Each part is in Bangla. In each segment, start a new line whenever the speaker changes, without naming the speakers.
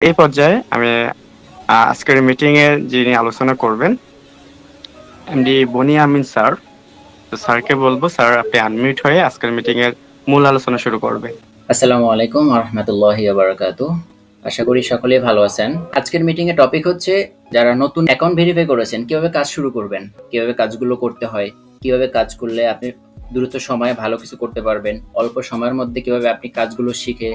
এই পর্যায়ে আমি আজকের মিটিং এ যিনি আলোচনা করবেন এমডি বনি আমিন স্যার। তো স্যারকে বলবো, স্যার আপনি আনমিউট হয়ে আজকের মিটিং এর মূল আলোচনা শুরু করবেন।
আসসালামু আলাইকুম ওয়া রাহমাতুল্লাহি ওয়া বারাকাতুহু। আশা করি সকলেই ভালো আছেন। আজকের মিটিং এর টপিক হচ্ছে যারা নতুন অ্যাকাউন্ট ভেরিফাই করেছেন কিভাবে কাজ শুরু করবেন, কিভাবে কাজগুলো করতে হয়, কিভাবে কাজ করলে আপনি দ্রুত সময়ে ভালো কিছু করতে পারবেন, অল্প সময়ের মধ্যে কিভাবে আপনি কাজগুলো শিখে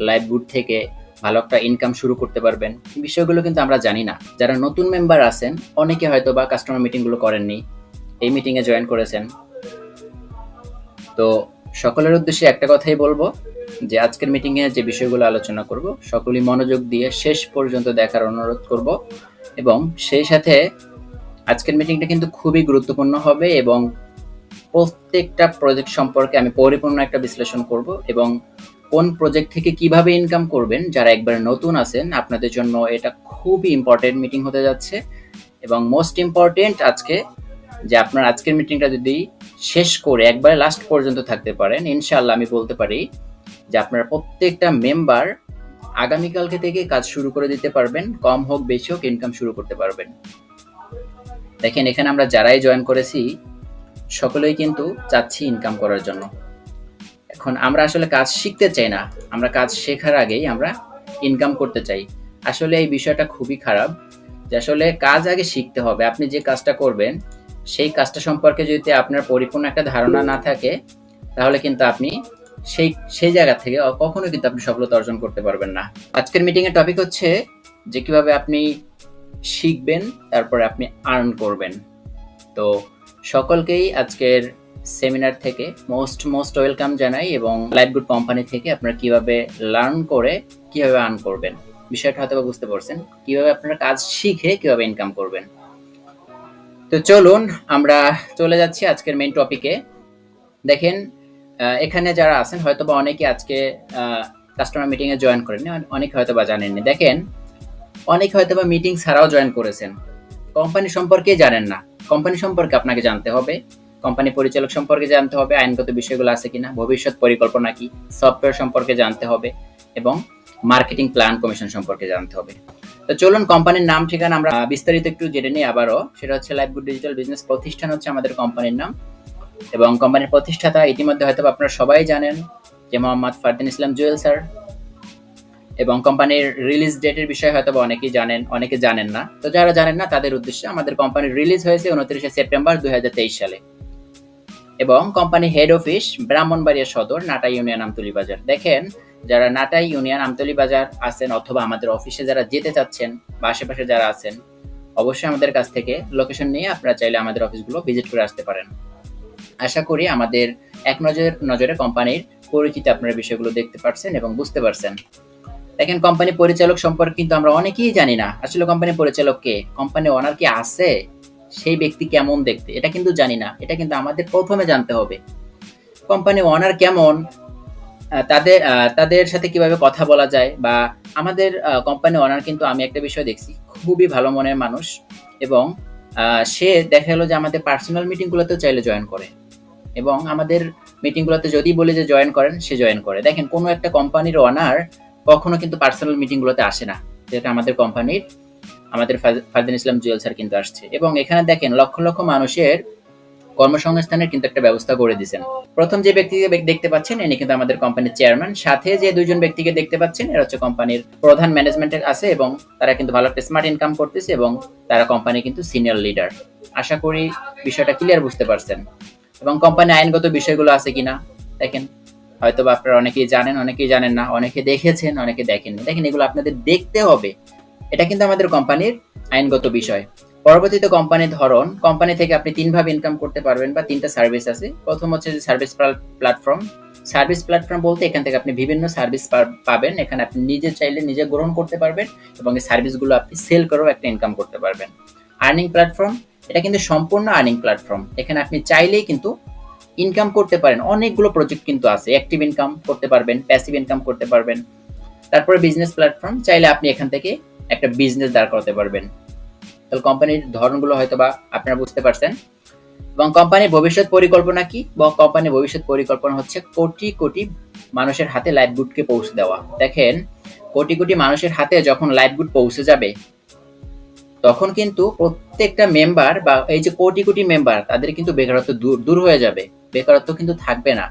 লাইভগুড থেকে ভালো একটা ইনকাম শুরু করতে পারবেন। এই বিষয়গুলো কিন্তু আমরা জানি না। যারা নতুন মেম্বার আছেন অনেকে হয়তো বা কাস্টমার মিটিংগুলো করেননি, এই মিটিং এ জয়েন করেছেন। তো সকলের উদ্দেশ্যে একটা কথাই বলবো যে আজকের মিটিংয়ে যে বিষয়গুলো আলোচনা করব সকলেই মনোযোগ দিয়ে শেষ পর্যন্ত দেখার অনুরোধ করব এবং সেই সাথে আজকের মিটিংটা কিন্তু খুবই গুরুত্বপূর্ণ হবে এবং প্রত্যেকটা প্রজেক্ট সম্পর্কে আমি পরিপূর্ণ একটা বিশ্লেষণ করব এবং কোন প্রজেক্ট থেকে কিভাবে ইনকাম করবেন যারা একবার নতুন আছেন আপনাদের জন্য এটা খুবই ইম্পর্টেন্ট মিটিং হতে যাচ্ছে এবং মোস্ট ইম্পর্টেন্ট আজকে যে আপনার আজকের মিটিংটা যদি শেষ করে একবারে লাস্ট পর্যন্ত থাকতে পারেন ইনশাআল্লাহ আমি বলতে পারি যে আপনার প্রত্যেকটা মেম্বার আগামীকালকে থেকে কাজ শুরু করে দিতে পারবেন, কম হোক বেশি হোক ইনকাম শুরু করতে পারবেন। দেখেন এখানে আমরা যারাই জয়েন করেছি সকলেই কিন্তু চাচ্ছি ইনকাম করার জন্য। এখন আমরা আসলে কাজ শিখতে চাই না, আমরা কাজ শেখার আগেই আমরা ইনকাম করতে চাই। আসলে এই বিষয়টা খুবই খারাপ যে আসলে কাজ আগে শিখতে হবে। আপনি যে কাজটা করবেন সেই কাজটা সম্পর্কে যদি আপনার পরিপূর্ণ একটা ধারণা না থাকে তাহলে কিন্তু আপনি সেই জায়গা থেকে কখনো কিন্তু আপনি সফলতা অর্জন করতে পারবেন না। আজকের মিটিং এর টপিক হচ্ছে যে কিভাবে আপনি শিখবেন তারপরে আপনি আর্ন করবেন। তো সকলকেই আজকের সেমিনার থেকে মোস্ট ওয়েলকাম জানাই এবং লাইভগুড কোম্পানি থেকে আপনারা কিভাবে লার্ন করে কিভাবে আর্ন করবেন বিষয়টা হয়তো বুঝতে পারছেন, কিভাবে আপনারা কাজ শিখে কিভাবে ইনকাম করবেন। তো চলুন আমরা চলে যাচ্ছি আজকের মেইন টপিকে। দেখেন এখানে যারা আছেন হয়তো বা অনেকে আজকে কাস্টমার মিটিং এ জয়েন করেননি, অনেকে হয়তো বা জানেননি। দেখেন অনেকে হয়তো বা মিটিং ছাড়াও জয়েন করেছেন, কোম্পানি সম্পর্কে জানেন না। কোম্পানি সম্পর্কে আপনাকে জানতে হবে, কোম্পানি পরিচালক সম্পর্কে জানতে হবে, আইনগত বিষয়গুলো আছে কিনা, ভবিষ্যৎ পরিকল্পনা কি, সফটওয়্যার সম্পর্কে জানতে হবে এবং মার্কেটিং প্ল্যান কমিশন সম্পর্কে জানতে হবে। তো চলুন কোম্পানির নাম ঠিকানা আমরা বিস্তারিত একটু জেনে নিই আবারও। সেটা হচ্ছে লাইভগুড ডিজিটাল বিজনেস প্রতিষ্ঠান হচ্ছে আমাদের কোম্পানির নাম এবং কোম্পানির প্রতিষ্ঠাতা ইতিমধ্যে হয়তো আপনারা সবাই জানেন যে মোহাম্মদ ফারদিন ইসলাম জুয়েল স্যার এবং কোম্পানির রিলিজ ডেটের বিষয়ে হয়তো অনেকেই জানেন, অনেকে জানেন না। তো যারা জানেন না তাদের উদ্দেশ্যে আমাদের কোম্পানির রিলিজ হয়েছে 29শে সেপ্টেম্বর 2023 সালে এবং কোম্পানি হেড অফিস ব্রাহ্মণবাড়িয়া সদর, নাটাই ইউনিয়ন, আমতলী বাজার। দেখেন যারা নাটাই ইউনিয়ন আমতলী বাজার আছেন অথবা আমাদের অফিসে যারা যেতে চাচ্ছেন বা আশেপাশে যারা আছেন অবশ্যই আমাদের কাছ থেকে লোকেশন নিয়ে আপনারা চাইলে আমাদের অফিসগুলো ভিজিট করে আসতে পারেন। আশা করি আমাদের এক নজরে কোম্পানির পরিচিতি আপনারা বিষয়গুলো দেখতে পারছেন এবং বুঝতে পারছেন। দেখেন কোম্পানি পরিচালক সম্পর্কে কিন্তু আমরা অনেকেই জানি না। আসলে কোম্পানি পরিচালক কে, কোম্পানি ওনার কি আছে, সেই ব্যক্তি কেমন দেখতে এটা কিন্তু জানি না। এটা কিন্তু আমাদের প্রথমে জানতে হবে কোম্পানি ওনার কেমন, তাদের সাথে কিভাবে কথা বলা যায় বা আমাদের কোম্পানি ওনার কিন্তু আমি একটা বিষয় দেখছি খুবই ভালো মনের মানুষ এবং সে দেখা গেলো যে আমাদের পার্সোনাল মিটিংগুলোতেও চাইলে জয়েন করে এবং আমাদের মিটিংগুলোতে যদি বলে যে জয়েন করেন সে জয়েন করে। দেখেন কোনো একটা কোম্পানির ওনার কখনো কিন্তু পার্সোনাল মিটিংগুলোতে আসে না, যেটা আমাদের কোম্পানির আমাদের ফারদিন ইসলাম জুয়েল স্যার কিন্তু আসছে এবং এখানে দেখেন লক্ষ লক্ষ মানুষের কর্মসংস্থানের কিন্তু একটা ব্যবস্থা করে দিয়েছেন। প্রথম যে ব্যক্তিকে দেখতে পাচ্ছেন ইনি কিন্তু আমাদের কোম্পানির চেয়ারম্যান, সাথে যে দুইজন ব্যক্তিকে দেখতে পাচ্ছেন এরা হচ্ছে কোম্পানির প্রধান ম্যানেজমেন্টের আছে এবং তারা কিন্তু ভালো একটা স্মার্ট ইনকাম করতেছে এবং তারা কোম্পানি কিন্তু সিনিয়র লিডার। আশা করি বিষয়টা ক্লিয়ার বুঝতে পারছেন এবং কোম্পানি আইনগত বিষয়গুলো আছে কিনা দেখেন হয়তো বা আপনারা অনেকেই জানেন, অনেকেই জানেন না, অনেকে দেখেছেন, অনেকে দেখেননি। দেখেন এগুলো আপনাদের দেখতে হবে, এটা কিন্তু আমাদের কোম্পানির আইনগত বিষয়। পরবর্তীতে কোম্পানির ধরন, কোম্পানি থেকে আপনি তিনভাবে ইনকাম করতে পারবেন বা তিনটা সার্ভিস আছে। প্রথম হচ্ছে যে সার্ভিস প্ল্যাটফর্ম। সার্ভিস প্ল্যাটফর্ম বলতে এখান থেকে আপনি বিভিন্ন সার্ভিস পাবেন, এখানে আপনি নিজে চাইলে নিজে গ্রহণ করতে পারবেন এবং এই সার্ভিসগুলো আপনি সেল করেও একটা ইনকাম করতে পারবেন। আর্নিং প্ল্যাটফর্ম, এটা কিন্তু সম্পূর্ণ আর্নিং প্ল্যাটফর্ম, এখানে আপনি চাইলেই কিন্তু ইনকাম করতে পারেন। অনেকগুলো প্রজেক্ট কিন্তু আছে, অ্যাক্টিভ ইনকাম করতে পারবেন, প্যাসিভ ইনকাম করতে পারবেন। তারপরে বিজনেস প্ল্যাটফর্ম, চাইলে আপনি এখান থেকে একটা বিজনেস দাঁড় করাতে পারবেন। তাহলে কোম্পানির ধরনগুলো হয়তো বা আপনারা বুঝতে পারছেন এবং কোম্পানির ভবিষ্যৎ পরিকল্পনা কি, কোম্পানির ভবিষ্যৎ পরিকল্পনা হচ্ছে কোটি কোটি মানুষের হাতে লাইভগুডকে পৌঁছে দেওয়া। দেখেন কোটি কোটি মানুষের হাতে যখন লাইভ গুড পৌঁছে যাবে, তখন কিন্তু প্রত্যেকটা মেম্বার বা এই যে কোটি কোটি মেম্বার, তাদের কিন্তু বেকারত্ব দূর হয়ে যাবে, বেকারত্ব কিন্তু থাকবে না।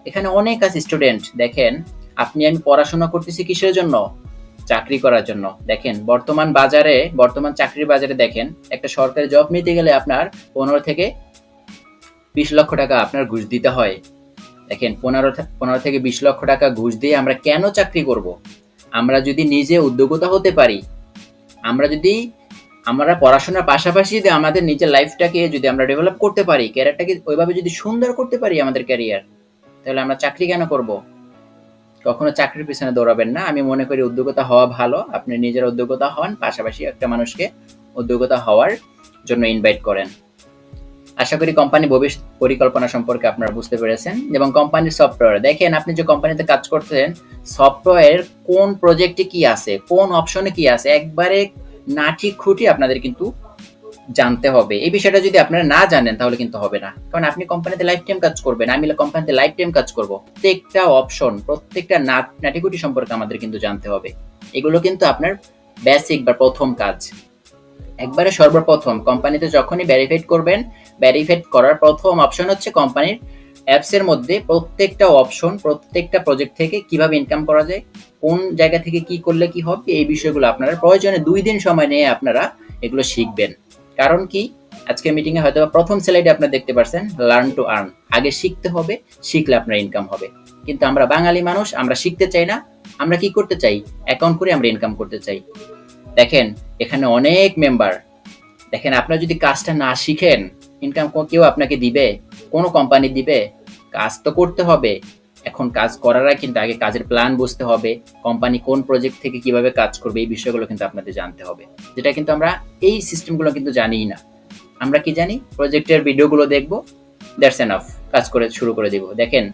এখানে অনেক আছে স্টুডেন্ট, দেখেন আপনি আমি পড়াশোনা করতেছি কিসের জন্য? চাকরি করার জন্য। দেখেন বর্তমান চাকরির বাজারে দেখেন, একটা সরকারি জব নিতে গেলে আপনার 15 থেকে 20 লক্ষ টাকা আপনার ঘুষ দিতে হয়। দেখেন 15 থেকে 20 লক্ষ টাকা ঘুষ দিয়ে আমরা কেন চাকরি করব? আমরা যদি নিজে উদ্যোক্তা হতে পারি, আমরা পড়াশোনার পাশাপাশি যদি আমাদের নিজের লাইফটাকে যদি আমরা ডেভেলপ করতে পারি, ক্যারিয়ারটাকে ওইভাবে যদি সুন্দর করতে পারি আমাদের ক্যারিয়ার, তাহলে আমরা চাকরি কেন করব? কখনো চাকরির পিছনে দৌড়াবেন না। আমি মনে করি উদ্যোক্তা হওয়া ভালো। আপনি নিজের উদ্যোক্তা হন, পাশাপাশি একটা মানুষকে উদ্যোক্তা হওয়ার জন্য ইনভাইট করেন। আশা করি কোম্পানি ভবিষ্যৎ পরিকল্পনা সম্পর্কে আপনারা বুঝতে পেরেছেন। এবং কোম্পানির সফটওয়্যার দেখেন, আপনি যে কোম্পানিতে কাজ করতেছেন, সফটওয়্যার কোন প্রজেক্টে কি আছে, কোন অপশনে কি আছে, একবারে নাটি খুঁটি আপনাদের কিন্তু জানতে হবে। এই বিষয়টা যদি আপনারা না জানেন তাহলে কিন্তু হবে না, কারণ আপনি কোম্পানিতে লাইফ টাইম কাজ করবেন, আমি কোম্পানিতে লাইফ টাইম কাজ করব। প্রত্যেকটা অপশন, প্রত্যেকটা নাটিকুটি সম্পর্কে আমাদের কিন্তু জানতে হবে। এগুলো কিন্তু আপনার বেসিক বা প্রথম কাজ। একবারে সর্বপ্রথম কোম্পানিতে যখনই ভেরিফাইড করবেন, ভেরিফাইড করার প্রথম অপশন হচ্ছে কোম্পানির অ্যাপস এর মধ্যে প্রত্যেকটা অপশন, প্রত্যেকটা প্রজেক্ট থেকে কিভাবে ইনকাম করা যায়, কোন জায়গা থেকে কি করলে কি হবে, এই বিষয়গুলো আপনারা প্রয়োজনে 2 দিন সময় নিয়ে আপনারা এগুলো শিখবেন। কারণ কি, আজকে মিটিং এ হয়তো প্রথম স্লাইডে আপনারা দেখতে পাচ্ছেন লার্ন টু আর্ন, আগে শিখতে হবে, শিখলে আপনার ইনকাম হবে। কিন্তু আমরা বাঙালি মানুষ, আমরা শিখতে চাই না, আমরা কি করতে চাই? অ্যাকাউন্ট করে আমরা ইনকাম করতে চাই। দেখেন এখানে অনেক মেম্বার, দেখেন আপনারা যদি কাজটা না শিখেন, ইনকাম কেউ আপনাকে দিবে? কোনো কোম্পানি দিবে? কাজ তো করতে হবে। এখন কাজ করার আগে কিন্তু আগে কাজের প্ল্যান বুঝতে হবে, কোম্পানি কোন প্রজেক্ট থেকে কিভাবে কাজ করবে, এই বিষয়গুলো কিন্তু আপনাদের জানতে হবে, যেটা কিন্তু আমরা এই সিস্টেমগুলো কিন্তু জানিই না। আমরা কি জানি? প্রজেক্টের ভিডিওগুলো দেখবো, দ্যাটস এনাফ, কাজ করে শুরু করে দিব। দেখেন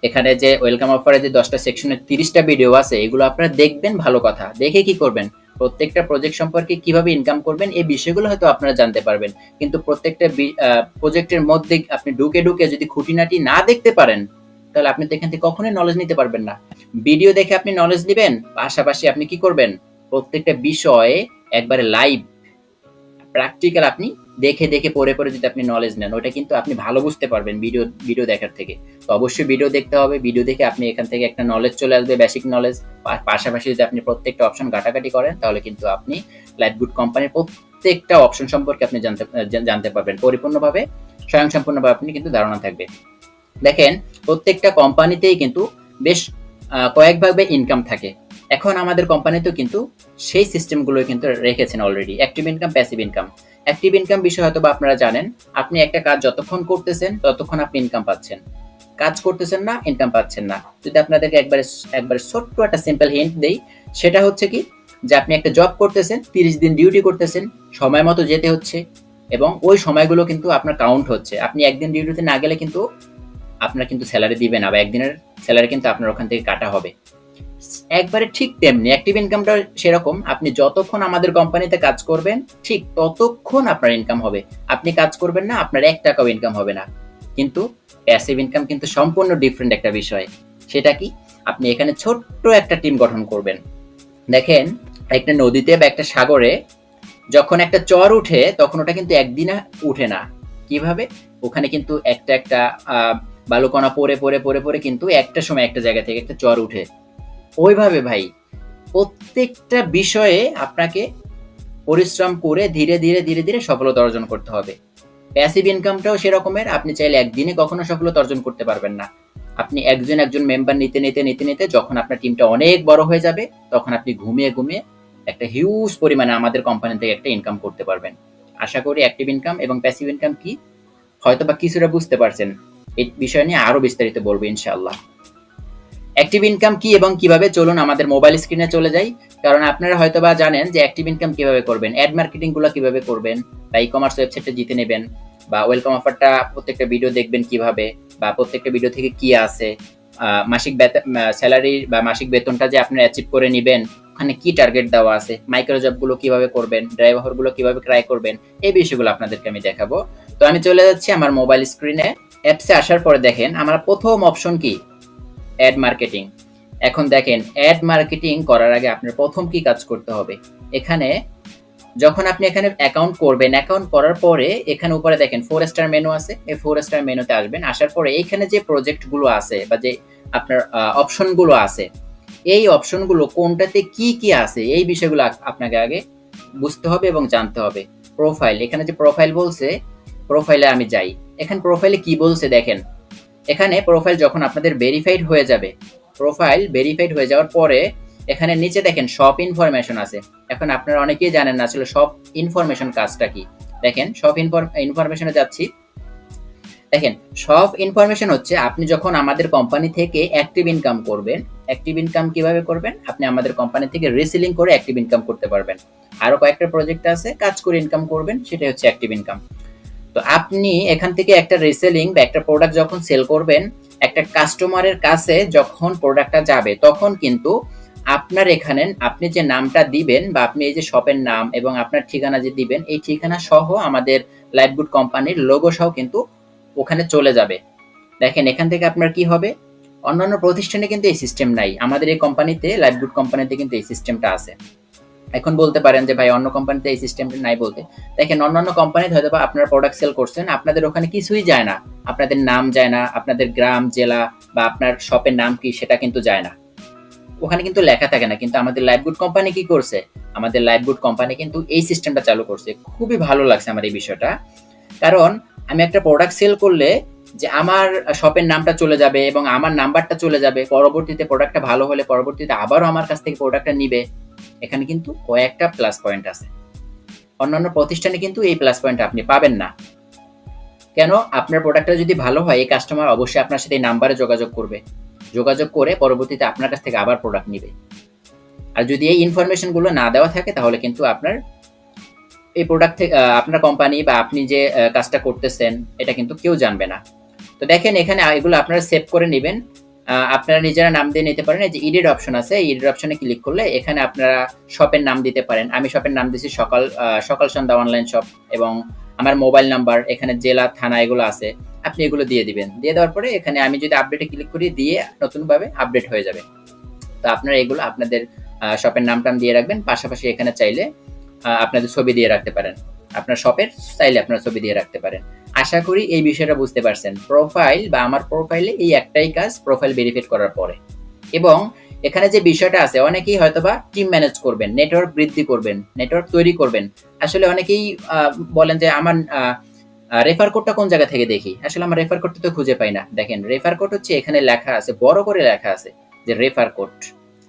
এখানে যে ওয়েলকাম অফারে যে 10টা সেকশনে 30টা ভিডিও আছে, এগুলো আপনারা দেখবেন, ভালো কথা। দেখে কি করবেন? প্রত্যেকটা প্রজেক্ট সম্পর্কে কিভাবে ইনকাম করবেন এই বিষয়গুলো হয়তো আপনারা জানতে পারবেন, কিন্তু প্রত্যেকটা প্রজেক্টের মধ্যে আপনি ঢুকে ঢুকে যদি খুঁটিনাটি না দেখতে পারেন, তাহলে আপনি এখান থেকে কখনোই নলেজ নিতে পারবেন না। ভিডিও দেখে আপনি নলেজ নেবেন, পাশাপাশি আপনি কি করবেন? প্রত্যেকটা বিষয়ে একবারে লাইভ প্র্যাকটিক্যাল আপনি দেখে দেখে পড়ে পড়ে যদি আপনি নলেজ নেন, ওটা কিন্তু আপনি ভালো বুঝতে পারবেন ভিডিও দেখার থেকে। তো অবশ্যই ভিডিও দেখতে হবে, ভিডিও দেখে আপনি এখান থেকে একটা নলেজ চলে আসবে, বেসিক নলেজ। পাশাপাশি যদি আপনি প্রত্যেকটা অপশন ঘাটাঘাটি করেন, তাহলে কিন্তু আপনি লাইফগুড কোম্পানির প্রত্যেকটা অপশন সম্পর্কে আপনি জানতে পারবেন পরিপূর্ণভাবে, স্বয়ংসম্পূর্ণভাবে আপনি কিন্তু ধারণা থাকবে। দেখেন প্রত্যেকটা কোম্পানিতেই কিন্তু বেশ কয়েকভাবে ইনকাম থাকে। এখন আমাদের কোম্পানিতেও কিন্তু সেই সিস্টেমগুলো কিন্তু রেখেছেন already, active income, passive income. Active income বিষয় হয়তো আপনারা জানেন, আপনি একটা কাজ যতক্ষণ করতেছেন ততক্ষণ আপনি ইনকাম পাচ্ছেন, কাজ করতেছেন না ইনকাম পাচ্ছেন না। যদি আপনাদেরকে একবারে ছোট্ট একটা সিম্পল হিন্ট দেই, সেটা হচ্ছে কি, যে আপনি একটা জব করতেছেন, 30 দিন ডিউটি করতেছেন, সময় মতো যেতে হচ্ছে, এবং ওই সময়গুলো কিন্তু আপনার কাউন্ট হচ্ছে। আপনি একদিন ডিউটিতে না গেলে কিন্তু আপনার কিন্তু স্যালারি দিবে না, বা একদিনের স্যালারি কিন্তু আপনার ওখান থেকে কাটা হবে। একবারে ঠিক তেমনি অ্যাক্টিভ ইনকামটা সেরকম, আপনি যতক্ষণ আমাদের কোম্পানিতে কাজ করবেন ঠিক ততক্ষণ আপনার ইনকাম হবে। আপনি কাজ করবেন না, আপনার 1 টাকাও ইনকাম হবে না। কিন্তু প্যাসিভ ইনকাম কিন্তু সম্পূর্ণ ডিফারেন্ট একটা বিষয়। সেটা কি, আপনি এখানে ছোট্ট একটা টিম গঠন করবেন। দেখেন একটা নদীতে বা একটা সাগরে যখন একটা চর উঠে, তখন ওটা কিন্তু একদিনে উঠে না। কিভাবে? ওখানে কিন্তু একটা বালুকণা পরে পরে পরে পরে কিন্তু একটা সময় একটা জায়গা থেকে একটা চর উঠে। ওইভাবে ভাই প্রত্যেকটা বিষয়ে আপনাকে পরিশ্রম করে ধীরে ধীরে ধীরে ধীরে সফলতা অর্জন করতে হবে। প্যাসিভ ইনকামটাও সেরকমের, আপনি চাইলে একদিনে কখনো সফলতা অর্জন করতে পারবেন না। আপনি একজন মেম্বার নিতে নিতে নিতে নিতে যখন আপনার টিমটা অনেক বড় হয়ে যাবে, তখন আপনি ঘুমিয়ে ঘুমিয়ে একটা হিউজ পরিমাণে আমাদের কোম্পানি থেকে একটা ইনকাম করতে পারবেন। আশা করি অ্যাক্টিভ ইনকাম এবং প্যাসিভ ইনকাম কি হয়তো বা কিছুটা বুঝতে পারছেন। এই বিষয় নিয়ে আরো বিস্তারিত বলবো ইনশাআল্লাহ। অ্যাক্টিভ ইনকাম কি এবং কিভাবে, চলুন আমাদের মোবাইল স্ক্রিনে চলে যাই। কারণ আপনারা হয়তোবা জানেন যে অ্যাক্টিভ ইনকাম কিভাবে করবেন, অ্যাড মার্কেটিং গুলো কিভাবে করবেন, বা ই কমার্স ওয়েবসাইটে জিতে নেবেন, বা ওয়েলকাম অফারটা প্রত্যেকটা ভিডিও দেখবেন কিভাবে, বা প্রত্যেকটা ভিডিও থেকে কি আছে, মাসিক স্যালারি বা মাসিক বেতনটা যে আপনারা অ্যাচিভ করে নেবেন, ওখানে কি টার্গেট দেওয়া আছে, মাইক্রো জব গুলো কিভাবে করবেন, ড্রাইভার গুলো কিভাবে ক্রাই করবেন, এই বিষয়গুলো আপনাদেরকে আমি দেখাবো। তো আমি চলে যাচ্ছি আমার মোবাইল স্ক্রিনে। অ্যাপসে আসার পরে দেখেন আমার প্রথম অপশন কি, অ্যাড মার্কেটিং। এখন দেখেন অ্যাড মার্কেটিং করার আগে আপনার প্রথম কি কাজ করতে হবে। এখানে যখন আপনি এখানে অ্যাকাউন্ট করবেন, অ্যাকাউন্ট করার পরে এখানে উপরে দেখেন 4 স্টার মেনু আছে। এই 4 স্টার মেনুতে আসবেন। আসার পরে এইখানে যে প্রজেক্টগুলো আছে বা যে আপনার অপশনগুলো আছে, এই অপশনগুলো কোনটাতে কি কি আছে এই বিষয়গুলো আপনাকে আগে বুঝতে হবে এবং জানতে হবে। প্রোফাইল, এখানে যে প্রোফাইল বলছে, প্রোফাইলে আমি যাই। এখানে প্রোফাইলে কি বলছে দেখেন। এখানে প্রোফাইল যখন আপনাদের ভেরিফাইড হয়ে যাবে, প্রোফাইল ভেরিফাইড হয়ে যাওয়ার পরে এখানে নিচে দেখেন সব ইনফরমেশন আছে। এখন আপনারা অনেকেই জানেন না আসলে সব ইনফরমেশন কাজটা কি। দেখেন সব ইনফরমেশনে যাচ্ছি। দেখেন সব ইনফরমেশন হচ্ছে আপনি যখন আমাদের কোম্পানি থেকে অ্যাক্টিভ ইনকাম করবেন। অ্যাক্টিভ ইনকাম কিভাবে করবেন? আপনি আমাদের কোম্পানি থেকে রিসেলিং করে অ্যাক্টিভ ইনকাম করতে পারবেন। আরো কয়েকটা প্রজেক্ট আছে, কাজ করে ইনকাম করবেন, সেটা হচ্ছে অ্যাক্টিভ ইনকাম। তো আপনি এখান থেকে একটা রিসেলিং বা একটা প্রোডাক্ট যখন সেল করবেন, একটা কাস্টমারের কাছে যখন প্রোডাক্টটা যাবে, তখন কিন্তু আপনার এখানে আপনি যে নামটা দিবেন বা আপনি এই যে শপের নাম এবং আপনার ঠিকানা যে দিবেন, এই ঠিকানা সহ আমাদের লাইফগুড কোম্পানির লোগো সহ কিন্তু ওখানে চলে যাবে। দেখেন এখান থেকে আপনার কি হবে, অন্যান্য প্রতিষ্ঠানে কিন্তু এই সিস্টেম নাই, আমাদের এই কোম্পানিতে লাইফগুড কোম্পানিতে কিন্তু এই সিস্টেমটা আছে। এখন বলতে পারেন যে ভাই অন্য কোম্পানিতে এই সিস্টেমটা নাই বলতে। দেখেন অন্যান্য কোম্পানিতে হয়তো বা আপনারা প্রোডাক্ট সেল করছেন, আপনাদের ওখানে কিছুই যায় না, আপনাদের নাম যায় না, আপনাদের গ্রাম জেলা বা আপনার শপের নাম কি সেটা কিন্তু যায় না, ওখানে কিন্তু লেখা থাকে না। কিন্তু আমাদের লাইফগুড কোম্পানি কি করছে, আমাদের লাইফগুড কোম্পানি কিন্তু এই সিস্টেমটা চালু করছে। খুবই ভালো লাগছে আমার এই বিষয়টা, কারণ আমি একটা প্রোডাক্ট সেল করলে যে আমার শপের নামটা চলে যাবে এবং আমার নাম্বারটা চলে যাবে, পরবর্তীতে প্রোডাক্টটা ভালো হলে পরবর্তীতে আবারও আমার কাছ থেকে প্রোডাক্টটা নিবে। এখানে কিন্তু কয়েকটা প্লাস পয়েন্ট আছে, অন্যান্য প্রতিষ্ঠানে কিন্তু এই প্লাস পয়েন্ট আপনি পাবেন না। কেন? আপনার প্রোডাক্টটা যদি ভালো হয়, এই কাস্টমার অবশ্যই আপনার সাথে এই নাম্বারে যোগাযোগ করবে, যোগাযোগ করে পরবর্তীতে আপনার কাছ থেকে আবার প্রোডাক্ট নিবে। আর যদি এই ইনফরমেশনগুলো না দেওয়া থাকে, তাহলে কিন্তু আপনার এই প্রোডাক্ট থেকে আপনার কোম্পানি বা আপনি যে কাজটা করতেছেন এটা কিন্তু কেউ জানবে না। তো দেখেন এখানে এগুলো আপনারা সেভ করে নেবেন, আপনারা নিজেরা নাম দিয়ে নিতে পারেন। এই যে এডিট অপশন আছে, এই এডিট অপশনে ক্লিক করলে এখানে আপনারা শপের নাম দিতে পারেন। আমি শপের নাম দিয়েছি সকাল সন্ধ্যা অনলাইন শপ, এবং আমার মোবাইল নাম্বার, এখানে জেলা থানা এগুলো আছে, আপনি এগুলো দিয়ে দিবেন। দিয়ে দেওয়ার পরে এখানে আমি যদি আপডেটে ক্লিক করি, দিয়ে নতুনভাবে আপডেট হয়ে যাবে। তো আপনারা এগুলো আপনাদের শপের নাম টাম দিয়ে রাখবেন, পাশাপাশি এখানে চাইলে আপনাদের ছবি দিয়ে রাখতে পারেন, আপনার শপের চাইলে আপনার ছবি দিয়ে রাখতে পারেন। আশা করি এই বিষয়টা বুঝতে পারছেন। প্রোফাইল বা আমার প্রোফাইলে এই একটাই কাজ, প্রোফাইল ভেরিফাই করার পরে। এবং এখানে যে বিষয়টা আছে, অনেকেই হয়তোবা টিম ম্যানেজ করবেন, নেটওয়ার্ক বৃদ্ধি করবেন, নেটওয়ার্ক তৈরি করবেন। আসলে অনেকেই বলেন যে আমার রেফার কোডটা কোন জায়গা থেকে দেখি, আসলে আমার রেফার কোডটা তো খুঁজে পাই না। দেখেন রেফার কোড হচ্ছে এখানে লেখা আছে, বড় করে লেখা আছে যে রেফার কোড,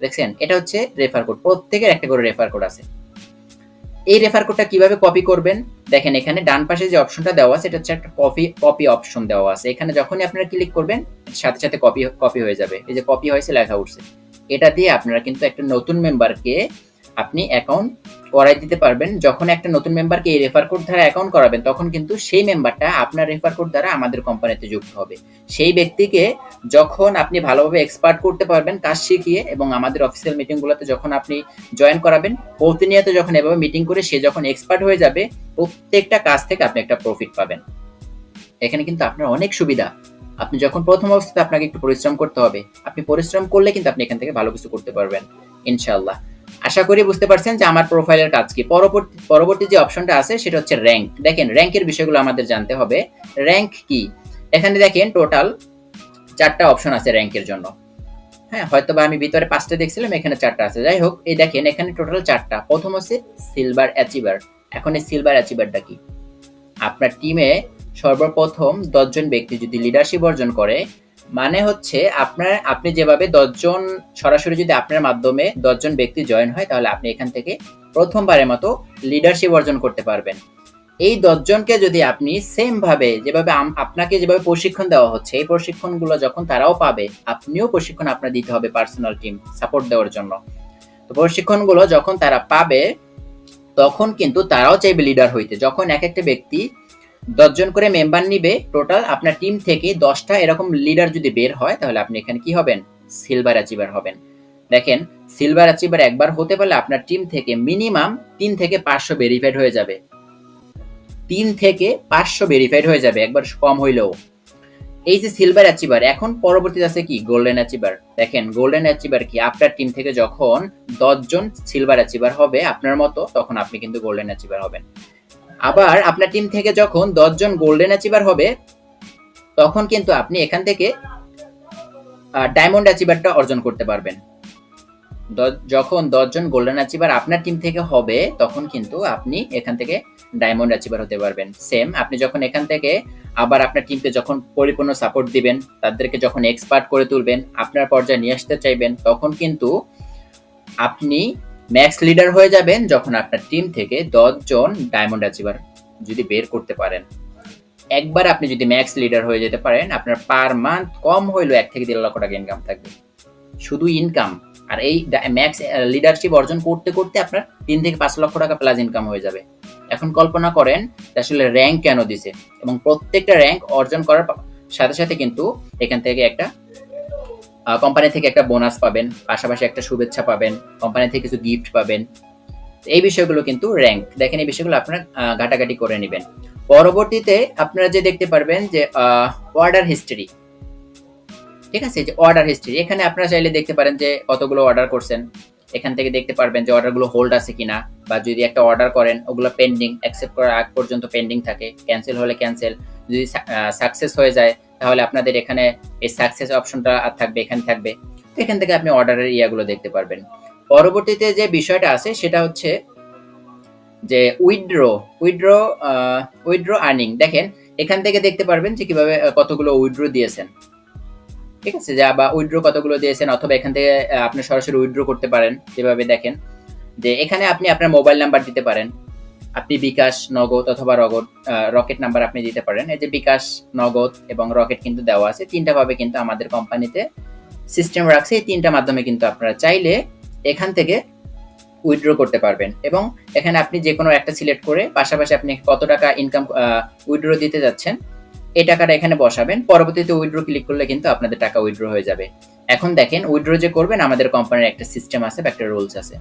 দেখছেন? এটা হচ্ছে রেফার কোড, প্রত্যেকের একটা করে রেফার কোড আছে। এই রেফার কোডটা কিভাবে কপি করবেন, দেখেন এখানে ডান পাশে যে অপশনটা দেওয়া আছে, এটা হচ্ছে একটা কপি অপশন দেওয়া আছে। এখানে যখনই আপনারা ক্লিক করবেন, সাথে সাথে কপি হয়ে যাবে। এই যে কপি হয়েছে লেখা উঠছে, এটা দিয়ে আপনারা কিন্তু একটা নতুন মেম্বারকে আপনি অ্যাকাউন্ট করাই দিতে পারবেন। যখন একটা নতুন মেম্বারকে এই রেফার কোড দ্বারা অ্যাকাউন্ট করাবেন, তখন কিন্তু সেই মেম্বারটা আপনার রেফার কোড দ্বারা আমাদের কোম্পানিতে যুক্ত হবে। সেই ব্যক্তিকে যখন আপনি ভালোভাবে এক্সপার্ট করতে পারবেন কাজ শিখিয়ে, এবং আমাদের অফিসিয়াল মিটিংগুলোতে যখন আপনি জয়েন করাবেন, প্রতিনিয়ত যখন এভাবে মিটিং করে সে যখন এক্সপার্ট হয়ে যাবে, প্রত্যেকটা কাজ থেকে আপনি একটা প্রফিট পাবেন। এখানে কিন্তু আপনার অনেক সুবিধা। আপনি যখন প্রথম অবস্থাতে আপনাকে একটু পরিশ্রম করতে হবে, আপনি পরিশ্রম করলে কিন্তু আপনি এখান থেকে ভালো কিছু করতে পারবেন ইনশাআল্লাহ। আশা করি বুঝতে পারছেন যে আমার প্রোফাইলের কাজ কি। পরবর্তী যে অপশনটা আছে সেটা হচ্ছে র্যাঙ্ক। দেখেন র্যাঙ্কের বিষয়গুলো আমাদের জানতে হবে। র্যাঙ্ক কি? এখানে দেখেন টোটাল 4টা অপশন আছে র্যাঙ্কের জন্য। হ্যাঁ, হয়তো বা আমি ভিতরে 5টা দেখছিলাম, এখানে 4টা আছে। যাই হোক, এই দেখেন এখানে টোটাল 4টা। প্রথম হচ্ছে সিলভার অ্যাচিভার। এখন এই সিলভার অ্যাচিভারটা কি? আপনার টিমে সর্বপ্রথম 10 জন ব্যক্তি যদি লিডারশিপ অর্জন করে, মানে হচ্ছে আপনি যেভাবে 10 জন সরাসরি যদি আপনার মাধ্যমে 10 জন ব্যক্তি জয়েন হয়, তাহলে আপনি এখান থেকে প্রথমবারের মতো লিডারশিপ অর্জন করতে পারবেন। এই 10 জনকে যদি আপনি সেম ভাবে যেভাবে আপনাকে যেভাবে প্রশিক্ষণ দেওয়া হচ্ছে, এই প্রশিক্ষণগুলো যখন তারাও পাবে, আপনিও প্রশিক্ষণ আপনার দিতে হবে পার্সোনাল টিম সাপোর্ট দেওয়ার জন্য। তো প্রশিক্ষণগুলো যখন তারা পাবে, তখন কিন্তু তারাও চাইবে লিডার হইতে। যখন এক একটা ব্যক্তি 10 জন করে মেম্বার নিবে, টোটাল আপনার টিম থেকে 10টা এরকম লিডার যদি বের হয়, তাহলে আপনি এখানে কি হবেন? সিলভার অ্যাচিভার হবেন। দেখেন সিলভার অ্যাচিভার একবার হতে পারলে আপনার টিম থেকে মিনিমাম 3 থেকে 500 ভেরিফাইড হয়ে যাবে। 3 থেকে 500 ভেরিফাইড হয়ে যাবে, একবার কম হইলেও। এই যে সিলভার অ্যাচিভার, এখন পরবর্তীতে আছে কি গোল্ডেন অ্যাচিভার। দেখেন গোল্ডেন অ্যাচিভার কি, আপনার টিম থেকে যখন 10 জন সিলভার অ্যাচিভার হবে আপনার মতো, তখন আপনি কিন্তু গোল্ডেন অ্যাচিভার হবেন। আবার আপনার টিম থেকে যখন 10 জন গোল্ডেন অ্যাচিভার হবে, তখন কিন্তু আপনি এখান থেকে ডায়মন্ড অ্যাচিভারটা অর্জন করতে পারবেন। যখন 10 জন গোল্ডেন অ্যাচিভার আপনার টিম থেকে হবে, তখন কিন্তু আপনি এখান থেকে ডায়মন্ড অ্যাচিভার হতে পারবেন। সেম আপনি যখন এখান থেকে আবার আপনার টিমকে যখন পরিপূর্ণ সাপোর্ট দিবেন, তাদেরকে যখন এক্সপার্ট করে তুলবেন, আপনার পর্যায়ে নিয়ে আসতে চাইবেন, তখন কিন্তু আপনি ম্যাক্স লিডার হয়ে যাবেন, যখন আপনার টিম থেকে 10 জন ডায়মন্ড অ্যাচিভার যদি বের করতে পারেন। একবার আপনি যদি ম্যাক্স লিডার হয়ে যেতে পারেন, আপনার পার মান্থ কম হইলেও 1 থেকে 1.5 লক্ষ টাকা ইনকাম থাকবে, শুধু ইনকাম। আর এই ম্যাক্স লিডারশিপ অর্জন করতে করতে আপনার 3 থেকে 5 লক্ষ টাকা প্লাস ইনকাম হয়ে যাবে। এখন কল্পনা করেন আসলে র্যাঙ্ক কেন দিছে, এবং প্রত্যেকটা র্যাঙ্ক অর্জন করার সাথে সাথে কিন্তু এখান থেকে একটা কোম্পানি থেকে একটা বোনাস পাবেন, পাশাপাশি একটা শুভেচ্ছা পাবেন, কোম্পানি থেকে কিছু গিফট পাবেন। এই বিষয়গুলো কিন্তু র্যাঙ্ক, দেখেন এই বিষয়গুলো আপনারা ঘাটাঘাটি করে নেবেন। পরবর্তীতে আপনারা যে দেখতে পারবেন যে অর্ডার হিস্ট্রি, ঠিক আছে, যে অর্ডার হিস্ট্রি, এখানে আপনারা চাইলে দেখতে পারেন যে কতগুলো অর্ডার করছেন। এখান থেকে দেখতে পারবেন যে অর্ডারগুলো হোল্ড আছে কিনা, বা যদি একটা অর্ডার করেন ওগুলো পেন্ডিং, অ্যাকসেপ্ট করার আগ পর্যন্ত পেন্ডিং থাকে, ক্যান্সেল হলে ক্যান্সেল, যদি সাকসেস হয়ে যায় তাহলে আপনাদের এখানে এই সাকসেস অপশনটা থাকবে, এখানে থাকবে। তো এখান থেকে আপনি অর্ডারের ইয়াগুলো দেখতে পারবেন। পরবর্তীতে যে বিষয়টা আছে সেটা হচ্ছে যে উইথড্র আর্নিং। দেখেন এখান থেকে দেখতে পারবেন যে কিভাবে কতগুলো উইথড্র দিয়েছেন, ঠিক আছে, যা বা উইথড্র কতগুলো দিয়েছেন, অথবা এখান থেকে আপনি সরাসরি উইথড্র করতে পারেন। যেভাবে দেখেন যে এখানে আপনি আপনার মোবাইল নাম্বার দিতে পারেন, আপনি বিকাশ, নগদ অথবা রকেট নাম্বার আপনি দিতে পারেন। এই যে বিকাশ, নগদ এবং রকেট কিন্তু দেওয়া আছে, 3টা ভাবে কিন্তু আমাদের কোম্পানিতে সিস্টেম রাখছে। এই 3টা মাধ্যমে কিন্তু আপনারা চাইলে এখান থেকে উইথড্র করতে পারবেন, এবং এখানে আপনি যে কোনো একটা সিলেক্ট করে পাশাপাশি আপনি কত টাকা ইনকাম উইথড্র দিতে যাচ্ছেন এই টাকাটা এখানে বসাবেন। পরবর্তীতে উইথড্র ক্লিক করলে কিন্তু আপনাদের টাকা উইথড্র হয়ে যাবে। এখন দেখেন উইথড্র যে করবেন, আমাদের কোম্পানির একটা সিস্টেম আছে বা একটা রুলস আছে।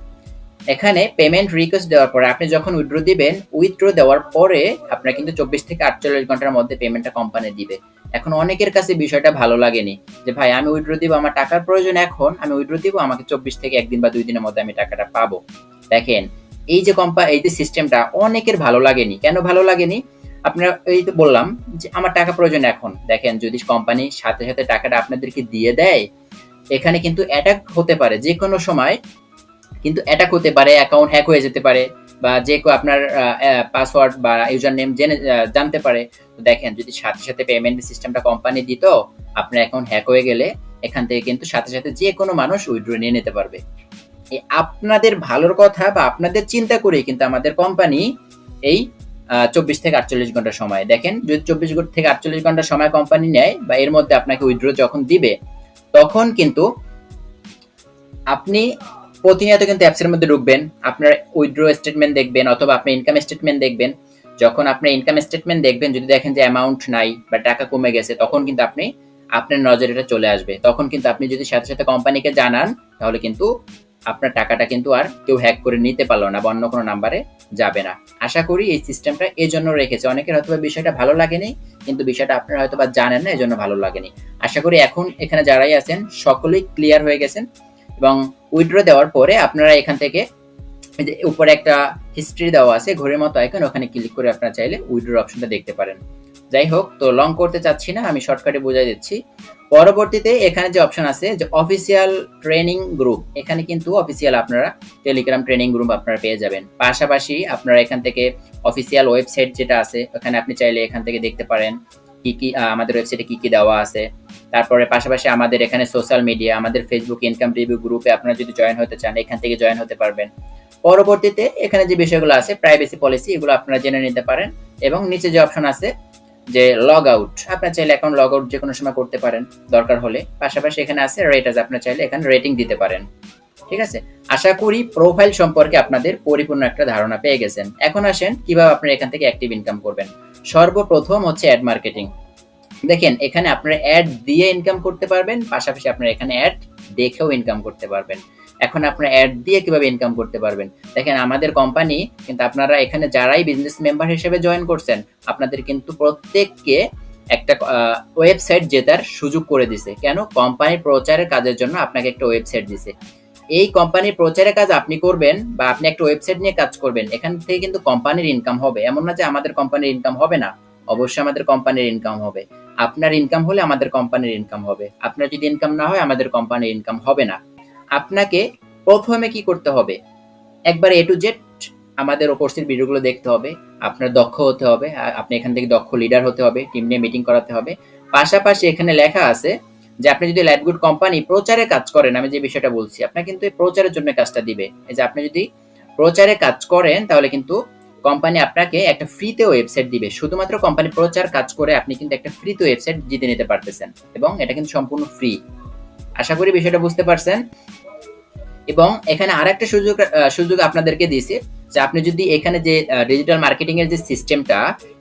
এখানে পেমেন্ট রিকোয়েস্ট দেওয়ার পরে আপনি যখন উইথড্র দিবেন, উইথড্র দেওয়ার পরে আপনার কিন্তু 24 থেকে 48 ঘন্টার মধ্যে পেমেন্টটা কোম্পানি দিবে। এখন অনেকের কাছে বিষয়টা ভালো লাগেনি যে ভাই আমি উইথড্র দিব, আমার টাকার প্রয়োজন, এখন আমি উইথড্র দিব, আমাকে 24 থেকে 1 দিন বা 2 দিনের মধ্যে আমি টাকাটা পাবো। দেখেন এই যে এই যে সিস্টেমটা অনেকের ভালো লাগেনি। কেন ভালো লাগেনি? আপনারা এই তো বললাম যে আমার টাকা প্রয়োজন এখন। দেখেন যদি কোম্পানি সাথে সাথে টাকাটা আপনাদেরকে দিয়ে দেয়, এখানে কিন্তু অ্যাটাক হতে পারে যে কোনো সময়, কিন্তু অ্যাটাক হতে পারে, অ্যাকাউন্ট হ্যাক হয়ে যেতে পারে, বা যে কেউ আপনার পাসওয়ার্ড বা ইউজার নেম জানতে পারে। তো দেখেন যদি সাথে সাথে পেমেন্ট সিস্টেমটা কোম্পানি দিত, আপনার অ্যাকাউন্ট হ্যাক হয়ে গেলে এখান থেকে কিন্তু সাথে সাথে যে কোনো মানুষ উইথড্র নিয়ে নিতে পারবে। আপনাদের ভালোর কথা বা আপনাদের চিন্তা করে কিন্তু আমাদের কোম্পানি এই 24 থেকে 48 ঘন্টা সময়, দেখেন যদি 24 থেকে 48 ঘন্টা সময় কোম্পানি নেয় বা এর মধ্যে আপনাকে উইথড্র যখন দিবে, তখন কিন্তু আপনি প্রতিনিয়ত কিন্তু অ্যাপসের মধ্যে ঢুকবেন, আপনার উইথড্র স্টেটমেন্ট দেখবেন অথবা আপনি ইনকাম স্টেটমেন্ট দেখবেন। যখন আপনি ইনকাম স্টেটমেন্ট দেখবেন, যদি দেখেন যে অ্যামাউন্ট নাই বা টাকা কমে গেছে, তখন কিন্তু আপনার নজরে এটা চলে আসবে। তখন কিন্তু আপনি যদি সাথে সাথে কোম্পানিকে জানান, তাহলে কিন্তু আপনার টাকাটা কিন্তু আর কেউ হ্যাক করে নিতে পারলো না বা অন্য কোনো নাম্বারে যাবে না। আশা করি এই সিস্টেমটা এই জন্য রেখেছে। অনেকের হয়তো বিষয়টা ভালো লাগেনি, কিন্তু বিষয়টা আপনারা হয়তো বা জানেন না, এই জন্য ভালো লাগেনি। আশা করি এখন এখানে যারাই আছেন সকলেই ক্লিয়ার হয়ে গেছেন। এবং উইথড্র দেওয়ার পরে আপনারা এখান থেকে উপরে একটা হিস্ট্রি দেওয়া আছে ঘড়ির মতো আইকন, ওখানে ক্লিক করে আপনারা চাইলে উইথড্র অপশনটা দেখতে পারেন। যাই হোক, তো লং করতে চাচ্ছি না, আমি শর্টকাটে বোঝাই দিচ্ছি। পরবর্তীতে এখানে যে অপশন আছে যে অফিসিয়াল ট্রেনিং গ্রুপ, এখানে কিন্তু অফিসিয়াল আপনারা টেলিগ্রাম ট্রেনিং গ্রুপ আপনারা পেয়ে যাবেন। পাশাপাশি আপনারা এখান থেকে অফিসিয়াল ওয়েবসাইট যেটা আছে, ওখানে আপনি চাইলে এখান থেকে দেখতে পারেন কি কি আমাদের ওয়েবসাইটে কি কি দেওয়া আছে। তারপরে পাশাপাশি আমাদের এখানে সোশ্যাল মিডিয়া, আমাদের ফেসবুক ইনকাম রিভিউ গ্রুপে আপনারা যদি জয়েন হতে চান, এখান থেকে জয়েন হতে পারবেন। পরবর্তীতে এখানে যে বিষয়গুলো আছে প্রাইভেসি পলিসি, এগুলো আপনারা জেনে নিতে পারেন। এবং নিচে যে অপশন আছে যে লগ আউট, আপনারা চাইলে অ্যাকাউন্ট লগ আউট যে কোনো সময় করতে পারেন দরকার হলে। পাশাপাশি এখানে আছে রেটার্স, আপনারা চাইলে এখানে রেটিং দিতে পারেন। ঠিক আছে, আশা করি প্রোফাইল সম্পর্কে আপনাদের পরিপূর্ণ একটা ধারণা পেয়ে গেছেন। এখন আসেন কিভাবে আপনারা এখান থেকে অ্যাক্টিভ ইনকাম করবেন। সর্বপ্রথম হচ্ছে অ্যাড মার্কেটিং। দেখেন এখানে আপনারা অ্যাড দিয়ে ইনকাম করতে পারবেন, পাশাপাশি আপনারা এখানে অ্যাড দেখেও ইনকাম করতে পারবেন। এখন আপনারা অ্যাড দিয়ে কিভাবে ইনকাম করতে পারবেন, দেখেন আমাদের কোম্পানি কিন্তু আপনারা এখানে যারাই বিজনেস মেম্বার হিসেবে জয়েন করছেন, আপনাদের কিন্তু প্রত্যেককে একটা ওয়েবসাইট জেতার সুযোগ করে দিছে। কেন? কোম্পানির প্রচারের কাজের জন্য আপনাকে একটা ওয়েবসাইট দিছে। এই কোম্পানির প্রচারের কাজ আপনি করবেন বা আপনি একটা ওয়েবসাইট নিয়ে কাজ করবেন, এখান থেকে কিন্তু কোম্পানির ইনকাম হবে। এমন না যে আমাদের কোম্পানির ইনকাম হবে না, অবশ্যই আমাদের কোম্পানির ইনকাম হবে। আপনার ইনকাম হলে আমাদের কোম্পানির ইনকাম হবে, আপনার যদি ইনকাম না হয় আমাদের কোম্পানির ইনকাম হবে না। আপনাকে প্রথমে কি করতে হবে? একবার এ টু জেড আমাদের কোর্সের ভিডিওগুলো দেখতে হবে, আপনার দক্ষ হতে হবে, আপনি এখান থেকে দক্ষ লিডার হতে হবে, টিম নিয়ে মিটিং করাতে হবে। পাশাপাশি এখানে লেখা আছে যে আপনি যদি লাইভগুড কোম্পানি প্রচারে কাজ করেন, আমি যে বিষয়টা বলছি, আপনার কিন্তু এই প্রচারের জন্য কাজটা দিবে। এই যে আপনি যদি প্রচারে কাজ করেন তাহলে কিন্তু কোম্পানি আপনাকে একটা ফ্রিতে ওয়েবসাইট দিবে। শুধুমাত্র কোম্পানি প্রচার কাজ করে আপনি কিন্তু একটা ফ্রিতে ওয়েবসাইট জিতে নিতে পারতেছেন এবং এটা কিন্তু সম্পূর্ণ ফ্রি। আশা করি বিষয়টা বুঝতে পারছেন। এবং এখানে আরেকটা সুযোগ আপনাদেরকে দিয়েছে যে আপনি যদি এখানে যে ডিজিটাল মার্কেটিং এর যে সিস্টেমটা,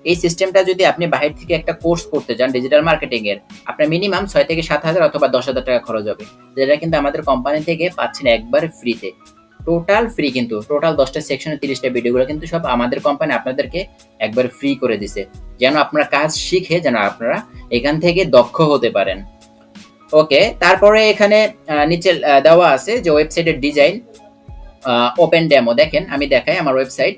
এই সিস্টেমটা যদি আপনি বাইরে থেকে একটা কোর্স করতে চান ডিজিটাল মার্কেটিং এর, আপনার মিনিমাম 6 থেকে 7,000 অথবা 10,000 টাকা খরচ হবে, যেটা কিন্তু আমাদের কোম্পানি থেকে পাচ্ছেন একবার ফ্রিতে। টোটাল ফ্রি, কিন্তু টোটাল 10টা সেকশনে 30টা ভিডিওগুলো কিন্তু সব আমাদের কোম্পানি আপনাদেরকে একবার ফ্রি করে দিছে, যেন আপনারা কাজ শিখে যেন আপনারা এখান থেকে দক্ষ হতে পারেন। ওকে, তারপরে এখানে নিচে দেওয়া আছে যে ওয়েবসাইটের ডিজাইন, ওপেন ডেমো। দেখেন আমি দেখাই আমার ওয়েবসাইট।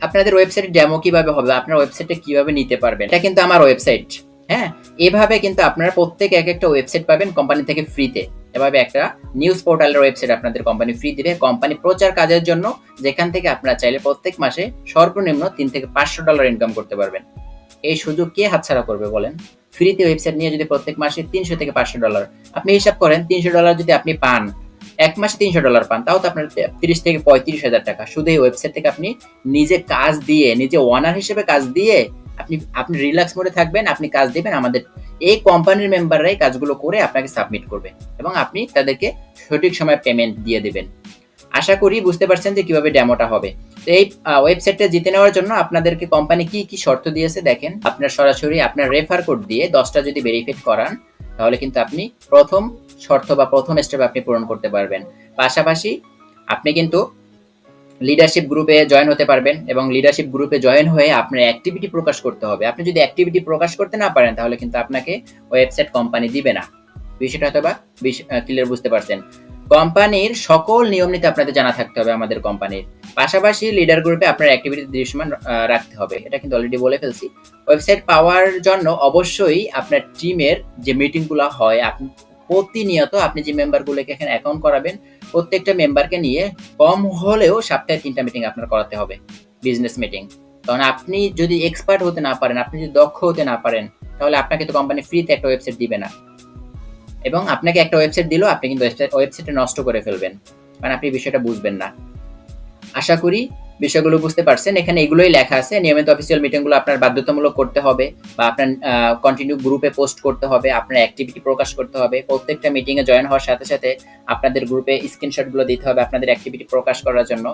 আপনাদের ওয়েবসাইটের ডেমো কিভাবে হবে, আপনার ওয়েবসাইটে কিভাবে নিতে পারবেন, এটা কিন্তু আমার ওয়েবসাইট। হ্যাঁ, এভাবে কিন্তু আপনারা প্রত্যেকে এক একটা ওয়েবসাইট পাবেন কোম্পানি থেকে ফ্রিতে। এভাবে একটা নিউজ পোর্টালের ওয়েবসাইট আপনাদের কোম্পানি ফ্রি দিবে কোম্পানি প্রচার কাজের জন্য, যেখান থেকে আপনারা চাইলে প্রত্যেক মাসে সর্বনিম্ন $3 থেকে $500 ইনকাম করতে পারবেন। এই সুযোগ কে হাতছাড়া করবে বলেন? ফ্রিতে ওয়েবসাইট নিয়ে যদি প্রত্যেক মাসে $300 থেকে $500, আপনি হিসাব করেন $300 যদি আপনি পান, এক মাসে $300 পান, তাও তো আপনার 30 থেকে 35,000 টাকা শুধু এই ওয়েবসাইট থেকে আপনি নিজে কাজ দিয়ে, নিজে ওনার হিসেবে কাজ দিয়ে আপনি রিল্যাক্স মোডে থাকবেন, আপনি কাজ দিবেন, আমাদের এই কোম্পানির মেম্বাররাই কাজগুলো করে আপনাকে সাবমিট করবে এবং আপনি তাদেরকে সঠিক সময় পেমেন্ট দিয়ে দিবেন। আশা করি বুঝতে পারছেন যে কিভাবে ডেমোটা হবে। তো এই ওয়েবসাইটটা জিতে নেওয়ার জন্য আপনাদেরকে কোম্পানি কি কি শর্ত দিয়েছে দেখেন। আপনার সরাসরি আপনার রেফার কোড দিয়ে 10টা যদি ভেরিফাই করান, তাহলে কিন্তু আপনি প্রথম শর্ত বা প্রথম স্টেপ আপনি পূরণ করতে পারবেন। পাশাপাশি আপনি কিন্তু লিডারশিপ গ্রুপে জয়েন হতে পারবেন এবং লিডারশিপ গ্রুপে জয়েন হয়ে আপনার অ্যাক্টিভিটি প্রকাশ করতে হবে। আপনি যদি অ্যাক্টিভিটি প্রকাশ করতে না পারেন তাহলে কিন্তু আপনাকে ওয়েবসাইট কোম্পানি দিবে না। বিষয়টা হয়তো বা ক্লিয়ার বুঝতে পারছেন। কোম্পানির সকল নিয়ম নীতি আপনাদের জানা থাকতে হবে আমাদের কোম্পানির। পাশাপাশি লিডার গ্রুপে আপনার অ্যাক্টিভিটি দৃশ্যমান রাখতে হবে, এটা কিন্তু অলরেডি বলে ফেলছি। ওয়েবসাইট পাওয়ার জন্য অবশ্যই আপনার টিমের যে মিটিংগুলো হয়, আপনি প্রতিনিয়ত আপনি যে মেম্বারগুলোকে এখানে অ্যাকাউন্ট করাবেন, প্রত্যেকটা মেম্বারকে নিয়ে কম হলেও সপ্তাহে 3টা মিটিং আপনার করাতে হবে, বিজনেস মিটিং। কারণ আপনি যদি এক্সপার্ট হতে না পারেন, আপনি যদি দক্ষ হতে না পারেন, তাহলে আপনাকে তো কোম্পানি ফ্রিতে একটা ওয়েবসাইট দিবে না। এবং আপনাকে একটা ওয়েবসাইট দিলেও আপনি কিন্তু ওয়েবসাইটটা নষ্ট করে ফেলবেন, কারণ আপনি বিষয়টা বুঝবেন না। আশা করি বিষয়গুলো বুঝতে পারছেন। এখানে এগুলোই লেখা আছে, নিয়মিত অফিসিয়াল মিটিংগুলো আপনার বাধ্যতামূলক করতে হবে বা আপনার কন্টিনিউ গ্রুপে পোস্ট করতে হবে, আপনার অ্যাক্টিভিটি প্রকাশ করতে হবে। প্রত্যেকটা মিটিংয়ে জয়েন হওয়ার সাথে সাথে আপনাদের গ্রুপে স্ক্রিনশটগুলো দিতে হবে আপনাদের অ্যাক্টিভিটি প্রকাশ করার জন্য।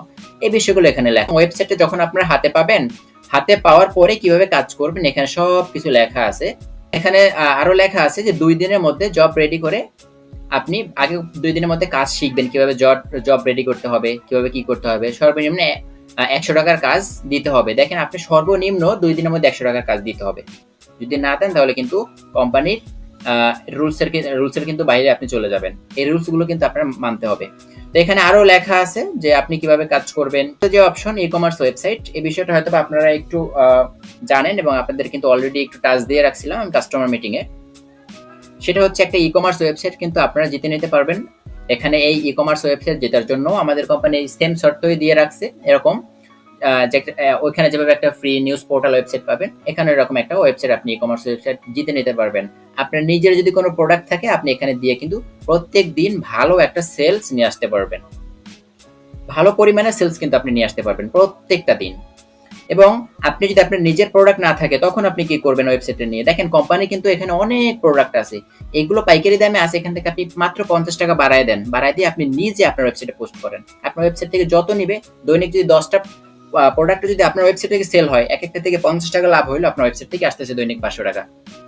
এই বিষয়গুলো এখানে লেখা। ওয়েবসাইটটা যখন আপনার হাতে পাবেন, হাতে পাওয়ার পরে কিভাবে কাজ করবেন এখানে সব কিছু লেখা আছে। এখানে আরো লেখা আছে যে 2 দিনের মধ্যে জব রেডি করে, আপনি আগে 2 দিনের মধ্যে কাজ শিখবেন, কিভাবে জব রেডি করতে হবে, কিভাবে কি করতে হবে। সর্বনিম্ন $100 কাজ দিতে হবে। দেখেন আপনি সর্বনিম্ন 2 দিনের মধ্যে $100 কাজ দিতে হবে। যদি না দেন তাহলে কিন্তু কোম্পানির রুলসের কিন্তু বাইরে আপনি চলে যাবেন। এই রুলসগুলো কিন্তু আপনার মানতে হবে। তো এখানে আরো লেখা আছে যে আপনি কিভাবে কাজ করবেন। তো যে অপশন ই কমার্স ওয়েবসাইট, এই বিষয়টা হয়তো আপনারা একটু জানেন এবং আপনাদের কিন্তু অলরেডি একটু টাচ দিয়ে রাখছিলাম আমি কাস্টমার মিটিং এ। সেটা হচ্ছে একটা ই কমার্স ওয়েবসাইট কিন্তু আপনারা জিতে নিতে পারবেন। এখানে এই ই কমার্স ওয়েবসাইট জেতার জন্য আমাদের কোম্পানি সেম শর্তই দিয়ে রাখছে, এরকম ওইখানে যেভাবে একটা ফ্রি নিউজ পোর্টাল ওয়েবসাইট পাবেন, এখানে এরকম একটা ওয়েবসাইট আপনি ই কমার্স ওয়েবসাইট জিতে নিতে পারবেন। আপনার নিজের যদি কোনো প্রোডাক্ট থাকে আপনি এখানে দিয়ে কিন্তু প্রত্যেক দিন ভালো একটা সেলস নিয়ে আসতে পারবেন, ভালো পরিমাণে সেলস কিন্তু আপনি নিয়ে আসতে পারবেন প্রত্যেকটা দিন। এবং আপনি যদি আপনার নিজের প্রোডাক্ট না থাকে তখন আপনি কি করবেন ওয়েবসাইটে নিয়ে? দেখেন কোম্পানি কিন্তু এখানে অনেক প্রোডাক্ট আছে, এগুলো পাইকারি দামে আছে, এখান থেকে আপনি মাত্র $50 বাড়ায় দেন, বাড়ায় দিয়ে আপনি নিজে আপনার ওয়েবসাইটে পোস্ট করেন। আপনার ওয়েবসাইট থেকে যত নিবে, দৈনিক যদি 10টা প্রোডাক্ট যদি আপনার ওয়েবসাইট থেকে সেল হয়, এক একটা থেকে $50 লাভ হইলো, আপনার ওয়েবসাইট থেকে আসতেছে দৈনিক $500,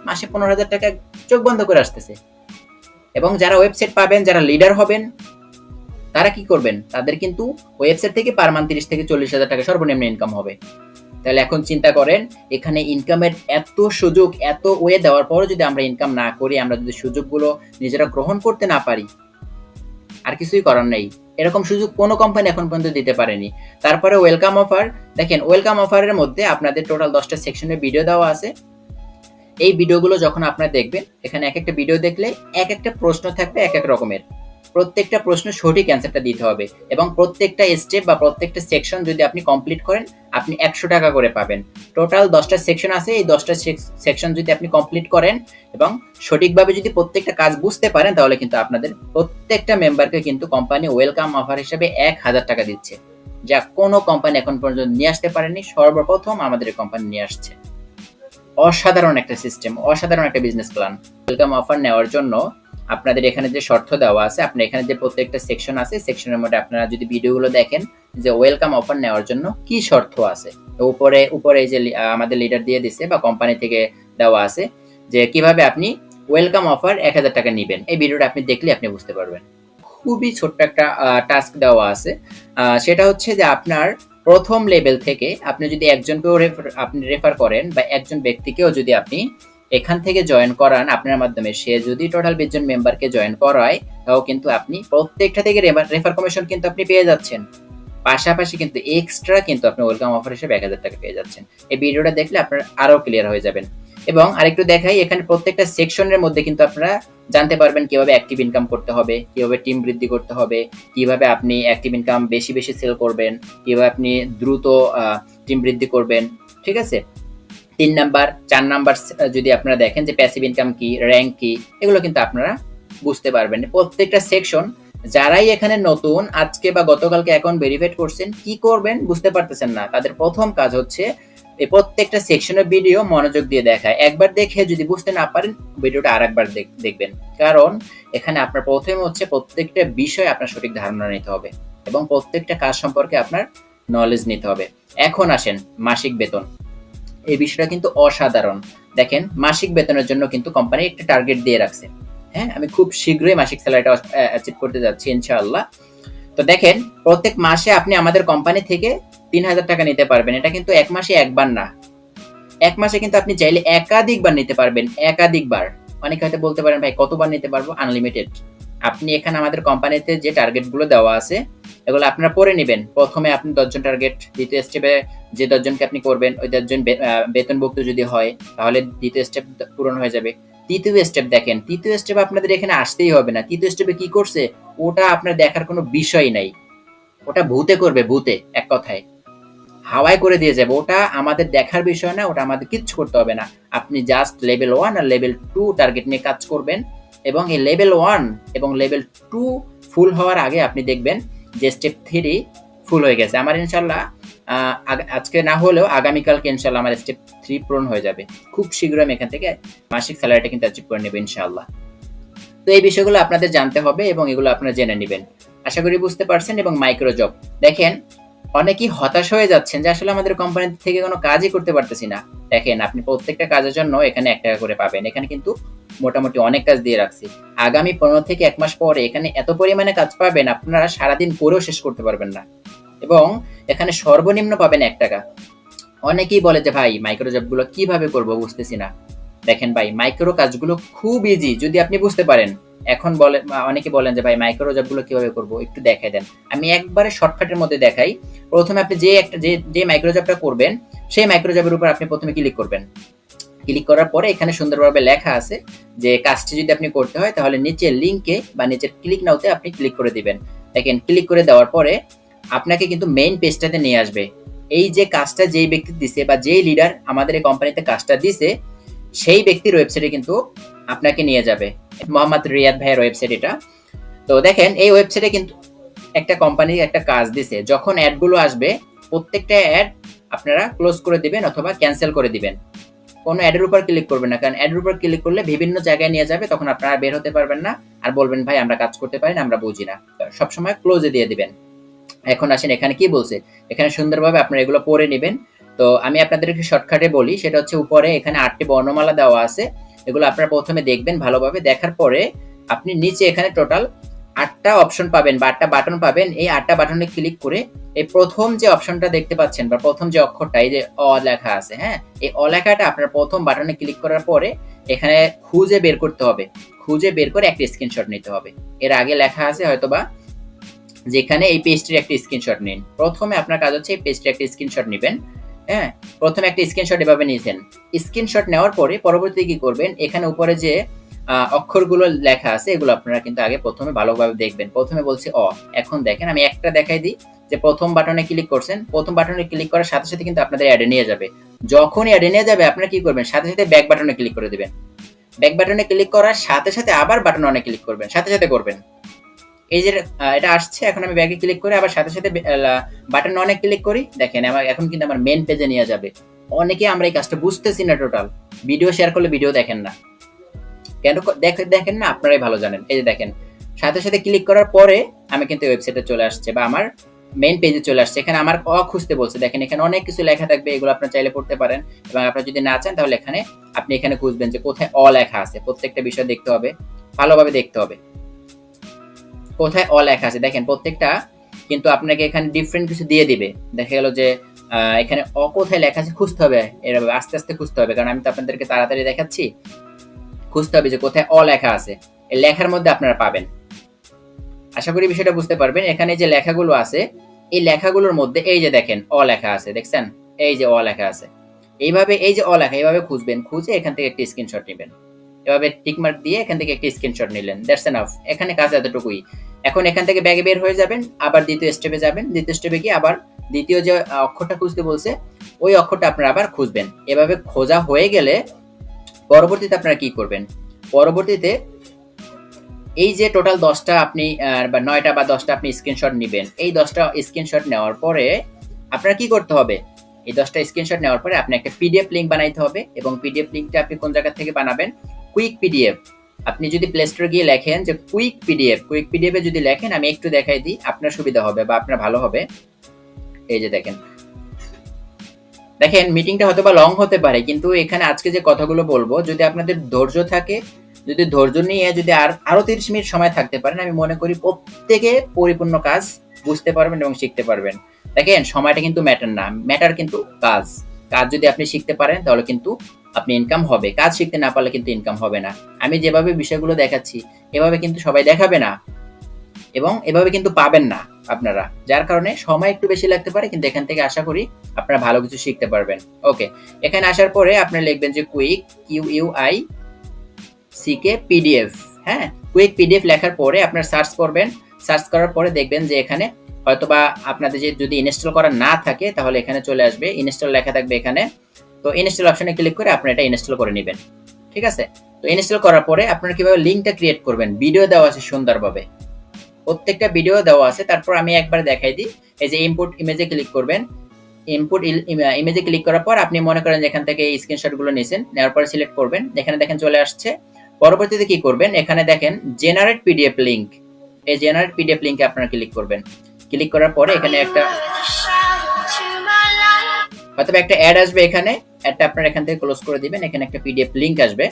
মাসে $15,000 চোখ বন্ধ করে আসতেছে। এবং যারা ওয়েবসাইট পাবেন, যারা লিডার হবেন, তারা কি করবেন? তাদের কিন্তু ওয়েবসাইট থেকে পার মান্থ $30,000 থেকে $40,000 সর্বনিম্ন ইনকাম হবে। তাহলে এখন চিন্তা করেন, এখানে ইনকামের এত সুযোগ, এত ওয়ে দেওয়ার পরও যদি আমরা ইনকাম না করি, আমরা যদি সুযোগগুলো নিজেরা গ্রহণ করতে না পারি, আর কিছুই করার নেই। এরকম সুযোগ কোনো কোম্পানি এখন পর্যন্ত দিতে পারেনি। তারপরে ওয়েলকাম অফার, দেখেন ওয়েলকাম অফারের মধ্যে আপনাদের টোটাল 10টা সেকশনের ভিডিও দেওয়া আছে। এই ভিডিওগুলো যখন আপনারা দেখবেন, এখানে এক একটা ভিডিও দেখলে এক একটা প্রশ্ন থাকবে এক এক রকমের। প্রত্যেকটা প্রশ্ন সঠিক অ্যান্সারটা দিতে হবে এবং প্রত্যেকটা স্টেপ বা প্রত্যেকটা সেকশন যদি আপনি কমপ্লিট করেন, আপনি 100 টাকা করে পাবেন। টোটাল 10টা সেকশন আছে, এই 10টা সেকশন যদি আপনি কমপ্লিট করেন এবং সঠিকভাবে যদি প্রত্যেকটা কাজ বুঝতে পারেন, তাহলে কিন্তু আপনাদের প্রত্যেকটা মেম্বারকে কিন্তু কোম্পানি ওয়েলকাম অফার হিসেবে 1000 টাকা দিচ্ছে, যা কোনো কোম্পানি এখন পর্যন্ত নিয়ে আসতে পারেনি। সর্বপ্রথম আমাদের কোম্পানি নিয়ে আসছে। অসাধারণ একটা সিস্টেম, অসাধারণ একটা বিজনেস প্ল্যান। ওয়েলকাম অফার নেওয়ার জন্য আপনাদের এখানে যে শর্ত দেওয়া আছে, আপনি এখানে যে প্রত্যেকটা সেকশন আছে, সেকশনের মধ্যে আপনারা যদি ভিডিওগুলো দেখেন যে ওয়েলকাম অফার নেওয়ার জন্য কি শর্ত আছে, তো উপরে উপরে এই যে আমাদের লিডার দিয়ে দিছে বা কোম্পানি থেকে দেওয়া আছে যে কিভাবে আপনি ওয়েলকাম অফার 1000 টাকা নেবেন। এই ভিডিওটা আপনি দেখলে আপনি বুঝতে পারবেন। খুবই ছোট্ট একটা টাস্ক দেওয়া আছে, সেটা হচ্ছে যে আপনার প্রথম লেভেল থেকে আপনি যদি একজনকেও আপনি রেফার করেন বা একজন ব্যক্তিকেও যদি আপনি এখান থেকে জয়েন করান আপনার মাধ্যমে, সে যদি টোটাল 20 জন মেম্বারকে জয়েন করায়, তাও কিন্তু আপনি প্রত্যেকটা থেকে রেফার কমিশন কিন্তু আপনি পেয়ে যাচ্ছেন। পাশাপাশি কিন্তু এক্সট্রা কিন্তু আপনি ওয়েলকাম অফার হিসেবে 1000 টাকা পেয়ে যাচ্ছেন। এই ভিডিওটা দেখলে আপনার আরো ক্লিয়ার হয়ে যাবেন। এবং আরেকটু দেখাই, এখানে প্রত্যেকটা সেকশনের মধ্যে কিন্তু আপনারা জানতে পারবেন কিভাবে অ্যাক্টিভ ইনকাম করতে হবে, কিভাবে টিম বৃদ্ধি করতে হবে, কিভাবে আপনি অ্যাক্টিভ ইনকাম বেশি বেশি সেল করবেন, কিভাবে আপনি দ্রুত টিম বৃদ্ধি করবেন। ঠিক আছে, 3 নাম্বার 4 নাম্বার যদি আপনারা দেখেন যে প্যাসিভ ইনকাম কি, র্যাঙ্ক কি, এগুলো কিন্তু আপনারা বুঝতে পারবেন। প্রত্যেকটা সেকশন যারাই এখানে নতুন আজকে বা গতকালকে অ্যাকাউন্ট ভেরিফাইড করছেন, কি করবেন বুঝতে পারতেছেন না, তাদের প্রথম কাজ হচ্ছে এই প্রত্যেকটা সেকশনের ভিডিও মনোযোগ দিয়ে দেখা। একবার দেখে যদি বুঝতে না পারেন, ভিডিওটা আরেকবার দেখবেন। কারণ এখানে আপনার প্রথমে হচ্ছে প্রত্যেকটা বিষয় আপনার সঠিক ধারণা নিতে হবে এবং প্রত্যেকটা কাজ সম্পর্কে আপনার নলেজ নিতে হবে। এখন আসেন মাসিক বেতন, এই বিষয়টা কিন্তু অসাধারণ। দেখেন মাসিক বেতনের জন্য কিন্তু কোম্পানি একটা টার্গেট দিয়ে রাখছে। হ্যাঁ, আমি খুব শীঘ্রই মাসিক স্যালারিটা অ্যাচিভ করতে যাচ্ছি ইনশাআল্লাহ। তো দেখেন প্রত্যেক মাসে আপনি আমাদের কোম্পানি থেকে 3000 টাকা নিতে পারবেন। এটা কিন্তু এক মাসে একবার না, এক মাসে কিন্তু আপনি চাইলে একাধিকবার নিতে পারবেন, একাধিকবার। অনেকে হয়তো বলতে পারেন ভাই কতবার নিতে পারবো? আনলিমিটেড। আপনি এখানে আমাদের কোম্পানিতে যে টার্গেটগুলো দেওয়া আছে এগুলো আপনারা পড়ে নেবেন। প্রথমে আপনি 10 জন টার্গেট, দ্বিতীয় স্টেপে যে 10 জনকে আপনি করবেন ওই 10 জন বেতনভুক্ত যদি হয় তাহলে দ্বিতীয় স্টেপ পূরণ হয়ে যাবে। তৃতীয় স্টেপ দেখেন, তৃতীয় স্টেপ আপনাদের এখানে আসতেই হবে না। তৃতীয় স্টেপে কি করছে ওটা আপনার দেখার কোনো বিষয় নাই, ওটা ভূতে করবে, ভূতে এক কথায় হাওয়ায় করে দিয়ে যাবে। ওটা আমাদের দেখার বিষয় না, ওটা আমাদের কিচ্ছু করতে হবে না। আপনি জাস্ট লেভেল 1 আর লেভেল 2 টার্গেট নিয়ে কাজ করবেন এবং এই লেভেল 1 এবং লেভেল 2 ফুল হওয়ার আগে আপনি দেখবেন যে স্টেপ 3 ফুল হয়ে গেছে। আমার ইনশাআল্লাহ আজকে না হলেও আগামীকালকে ইনশাআল্লাহ আমার স্টেপ 3 পূরণ হয়ে যাবে। খুব শীঘ্রই আমি এখান থেকে মাসিক স্যালারিটা কিন্তু অ্যাচিভ করে নেব ইনশাআল্লাহ। তো এই বিষয়গুলো আপনাদের জানতে হবে এবং এগুলো আপনারা জেনে নেবেন। আশা করি বুঝতে পারছেন। এবং মাইক্রো জব দেখেন, অনেকেই হতাশ হয়ে যাচ্ছেন যে আসলে আমাদের কোম্পানি থেকে কোনো কাজই করতে পারতেছি না। দেখেন আপনি প্রত্যেকটা কাজের জন্য এখানে 1 টাকা করে পাবেন। এখানে কিন্তু মোটামুটি অনেক কাজ দিয়ে রাখছি। আগামী 15 থেকে 1 মাস পরে এখানে এত পরিমাণে কাজ পাবেন আপনারা সারাদিন করেও শেষ করতে পারবেন না। এবং এখানে সর্বনিম্ন পাবেন 1 টাকা। অনেকেই বলে যে ভাই মাইক্রো জবগুলো কিভাবে করব বুঝতেছি না। দেখেন ভাই মাইক্রো কাজগুলো খুব ইজি যদি আপনি বুঝতে পারেন। এখন বলে অনেকে বলেন যে ভাই মাইক্রো জবগুলো কিভাবে করব একটু দেখাই দেন। আমি একবারে শর্টকাটের মধ্যে দেখাই। প্রথমে আপনি যে মাইক্রো জবটা করবেন সেই মাইক্রো জবের উপর আপনি প্রথমে ক্লিক করবেন। ক্লিক করার পরে এখানে সুন্দরভাবে লেখা আছে যে কাজটি যদি আপনি করতে হয় তাহলে নিচের লিংকে বা নিচের ক্লিক নাওতে আপনি ক্লিক করে দিবেন। দেখেন ক্লিক করে দেওয়ার পরে আপনাকে কিন্তু মেইন পেজটাতে নিয়ে আসবে। এই যে কাজটা যেই ব্যক্তি দিছে বা যেই লিডার আমাদের এই কোম্পানিতে কাজটা দিছে সেই ব্যক্তির ওয়েবসাইটে কিন্তু আপনাকে নিয়ে যাবে। মোহাম্মদ রিয়াদ ভাইয়ের ওয়েবসাইট এটা। তো দেখেন এই ওয়েবসাইটে কিন্তু একটা কোম্পানি একটা কাজ দিছে। যখন অ্যাডগুলো আসবে প্রত্যেকটা অ্যাড আপনারা ক্লোজ করে দিবেন অথবা ক্যান্সেল করে দিবেন। কোনো অ্যাডের উপর ক্লিক করবেন না, কারণ অ্যাডের উপর ক্লিক করলে বিভিন্ন জায়গায় নিয়ে যাবে, তখন আপনারা বের হতে পারবেন না আর বলবেন ভাই আমরা কাজ করতে পারি না, আমরা বুঝি না। সবসময় ক্লোজে দিয়ে দিবেন। এখন আসেন এখানে কি বলছে, এখানে সুন্দরভাবে আপনারা এগুলো পড়ে নেবেন। তো আমি আপনাদেরকে শর্টকাটে বলি, সেটা হচ্ছে উপরে এখানে 8টি বর্ণমালা দেওয়া আছে। এগুলো আপনারা প্রথমে দেখবেন ভালোভাবে, দেখার পরে আপনি নিচে এখানে টোটাল 8টা অপশন পাবেন বা 8টা বাটন পাবেন। এই 8টা বাটনে ক্লিক করে এই প্রথম যে অপশনটা দেখতে পাচ্ছেন বা প্রথম যে অক্ষরটা এই যে অ লেখা আছে, হ্যাঁ? এই অ লেখাটা আপনার প্রথম বাটনে ক্লিক করার পরে এখানে খুঁজে বের করতে হবে। খুঁজে বের করে একটা স্ক্রিনশট নিতে হবে। এর আগে লেখা আছে হয়তোবা যেখানে এই পেজটির একটা স্ক্রিনশট নিন। প্রথমে আপনার কাজ হচ্ছে এই পেজটির একটা স্ক্রিনশট নিবেন। হ্যাঁ? প্রথমে একটা স্ক্রিনশট এভাবে নিয়েছেন। স্ক্রিনশট নেওয়ার পরে পরবর্তীতে কি করবেন? এখানে উপরে যে অক্ষরগুলো লেখা আছে এগুলো আপনারা কিন্তু আগে প্রথমে ভালোভাবে দেখবেন। প্রথমে বলছি অ। এখন দেখেন আমি একটা দেখাই দিই যে প্রথম বাটনে ক্লিক করছেন। প্রথম বাটনে ক্লিক করার সাথে, সাথে কিন্তু আপনাদের অ্যাডে নিয়ে যাবে। যখনই অ্যাডে নিয়ে যাবে আপনারা কি করবেন? সাথে, সাথে ব্যাক বাটনে ক্লিক করে দিবেন। ব্যাক বাটনে ক্লিক করার সাথে, সাথে আবার বাটন অনে ক্লিক করবেন। সাথে, সাথে করবেন। এই যে এটা আসছে, এখন আমি ব্যাকে ক্লিক করে আবার সাথে, সাথে বাটন অনে ক্লিক করি। দেখেন আমার এখন কিন্তু আমার মেইন পেজে নিয়ে যাবে। অনেকে আমরা এই কাজটা বুঝতেছি না টোটাল। ভিডিও শেয়ার করলে ভিডিও দেখেন না। কেন দেখেন না? আপনারাই ভালো জানেন। এই যে দেখেন, সাথে, সাথে ক্লিক করার পরে আমি কিন্তু ওয়েবসাইটে চলে আসছে বা আমার মেইন পেজে চলে আসছে। এখানে আমার খুঁজতে বলছে। দেখেন এখানে অনেক কিছু লেখা থাকবে। এগুলো আপনারা চাইলে পড়তে পারেন এবং আপনারা যদি না চান তাহলে আপনি এখানে খুঁজবেন যে কোথায় লেখা আছে। প্রত্যেকটা বিষয় দেখতে হবে, ভালোভাবে দেখতে হবে। কোথায় লেখা আছে দেখেন প্রত্যেকটা কিন্তু আপনাকে এখানে ডিফারেন্ট কিছু দিয়ে দিবে। দেখা গেল যে এখানে কোথায় লেখা আছে খুঁজতে হবে। এভাবে আস্তে, আস্তে খুঁজতে হবে। কারণ আমি তো আপনাদেরকে তাড়াতাড়ি দেখাচ্ছি। খুঁজতে হবে যে কোথায় লেখা আছে। এই লেখার মধ্যে আপনারা পাবেন। আশা করি বিষয়টা বুঝতে পারবেন। এখানে যে লেখাগুলো আছে এই লেখাগুলোর মধ্যে এই যে দেখেন লেখা আছে, দেখছেন? এই যে লেখা আছে। এইভাবে এই যে লেখা এইভাবে খুঁজবেন। খুঁজে এখান থেকে একটা স্ক্রিনশট নেবেন। এভাবে টিক মার্ক দিয়ে এখান থেকে একটা স্ক্রিনশট নিলেন। That's enough. এখানে কাজ এতটুকুই। এখন এখান থেকে ব্যাগে বের হয়ে যাবেন। আবার দ্বিতীয় স্টেপে যাবেন। দ্বিতীয় স্টেপে গিয়ে আবার দ্বিতীয় যে অক্ষরটা খুঁজতে বলছে ওই অক্ষরটা আপনারা আবার খুঁজবেন। এভাবে খোঁজা হয়ে গেলে পরবর্তীতে আপনারা কি করবেন? পরবর্তীতে এই যে টোটাল 10টা আপনি বা 9টা বা 10টা আপনি স্ক্রিনশট নিবেন। এই 10টা স্ক্রিনশট নেওয়ার পরে আপনার কি করতে হবে? এই 10টা স্ক্রিনশট নেওয়ার পরে আপনি একটা পিডিএফ লিংক বানাইতে হবে এবং পিডিএফ লিংকটা আপনি কোন জায়গা থেকে বানাবেন? Quick PDF. আপনি যদি প্লে স্টোরে গিয়ে লেখেন যে কুইক পিডিএফ এ যদি লেখেন আমি একটু দেখাই দিই, আপনার সুবিধা হবে বা আপনার ভালো হবে। এই যে দেখেন মিটিংটা হয়তোবা লং হতে পারে কিন্তু এখানে আজকে যে কথাগুলো বলবো যদি আপনাদের ধৈর্য থাকে, যদি ধৈর্য নিয়ে যদি আরো 30 মিনিট সময় থাকতে পারেন আমি মনে করি প্রত্যেকে পরিপূর্ণ কাজ বুঝতে পারবেন এবং শিখতে পারবেন। দেখেন সময়টা কিন্তু ম্যাটার না, ম্যাটার কিন্তু কাজ। কাজ যদি আপনি শিখতে পারেন তাহলে কিন্তু আপনি ইনকাম হবে। কাজ শিখতে না পারলে কিন্তু ইনকাম হবে না। আমি যেভাবে বিষয়গুলো দেখাচ্ছি এভাবে কিন্তু সবাই দেখাবে না এবং এভাবে কিন্তু পাবেন না আপনারা। যার কারণে সময় একটু বেশি লাগতে পারে কিন্তু এখান থেকে আশা করি আপনারা ভালো কিছু শিখতে পারবেন। ওকে, এখানে আসার পরে আপনি লিখবেন যে কুইক QUICK পিডিএফ। হ্যাঁ, কুইক পিডিএফ লেখার পরে আপনার সার্চ করবেন। সার্চ করার পরে দেখবেন যে এখানে হয়তোবা আপনাদের যদি ইনস্টল করা না থাকে তাহলে এখানে চলে আসবে, ইনস্টল লেখা থাকবে এখানে। তো ইনস্টল অপশনে ক্লিক করে আপনি এটা ইনস্টল করে নেবেন। ঠিক আছে? তো ইনস্টল করার পরে আপনারা কিভাবে লিংকটা ক্রিয়েট করবেন, ভিডিও দেওয়া আছে সুন্দরভাবে। প্রত্যেকটা ভিডিও দেওয়া আছে। তারপর আমি একবার দেখাই দিই। এই যে ইনপুট ইমেজে ক্লিক করবেন। ইনপুট ইমেজে ক্লিক করার পর আপনি মনে করেন এখান থেকে এই স্ক্রিনশটগুলো নিছেন, নেওয়ার পরে সিলেক্ট করবেন। এখানে দেখেন চলে আসছে। পরবর্তীতে কি করবেন? এখানে দেখেন জেনারেট পিডিএফ লিংক। এই জেনারেট পিডিএফ লিংকে আপনারা ক্লিক করবেন। ক্লিক করার পরে এখানে একটা হয়তো একটা অ্যাড আসবে। এখানে অ্যাডটা আপনারা এখান থেকে ক্লোজ করে দিবেন। এখানে একটা পিডিএফ লিংক আসবে।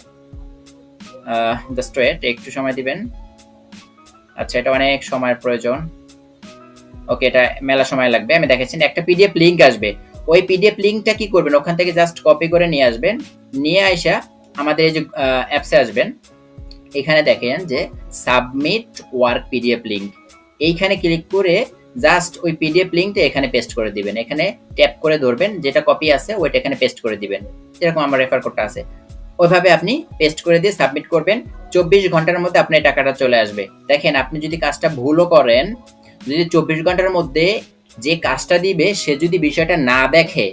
জাস্ট ওয়েট, একটু সময় দিবেন। আচ্ছা, এটা অনেক সময়ের প্রয়োজন। ওকে, এটা মেলা সময় লাগবে। আমি দেখাচ্ছি একটা পিডিএফ লিংক আসবে। ওই পিডিএফ লিংকটা কি করবেন? ওখান থেকে জাস্ট কপি করে নিয়ে আসবেন। নিয়ে আইসা আমাদের এই যে অ্যাপসে আসবেন। এখানে দেখেন যে সাবমিট ওয়ার্ক পিডিএফ লিংক। এইখানে ক্লিক করে জাস্ট ওই পিডিএফ লিংকটা এখানে পেস্ট করে দিবেন। এখানে ট্যাপ করে ধরবেন, যেটা কপি আছে ওইটা এখানে পেস্ট করে দিবেন। যেরকম আমার রেফার কোডটা আছে ওইভাবে আপনি পেস্ট করে দিয়ে সাবমিট করবেন। 24 ঘন্টার মধ্যে আপনার টাকাটা চলে আসবে। দেখেন আপনি যদি কাজটা ভুলও করেন, যদি 24 ঘন্টার মধ্যে যে কাজটা দিবে সে যদি বিষয়টা না দেখে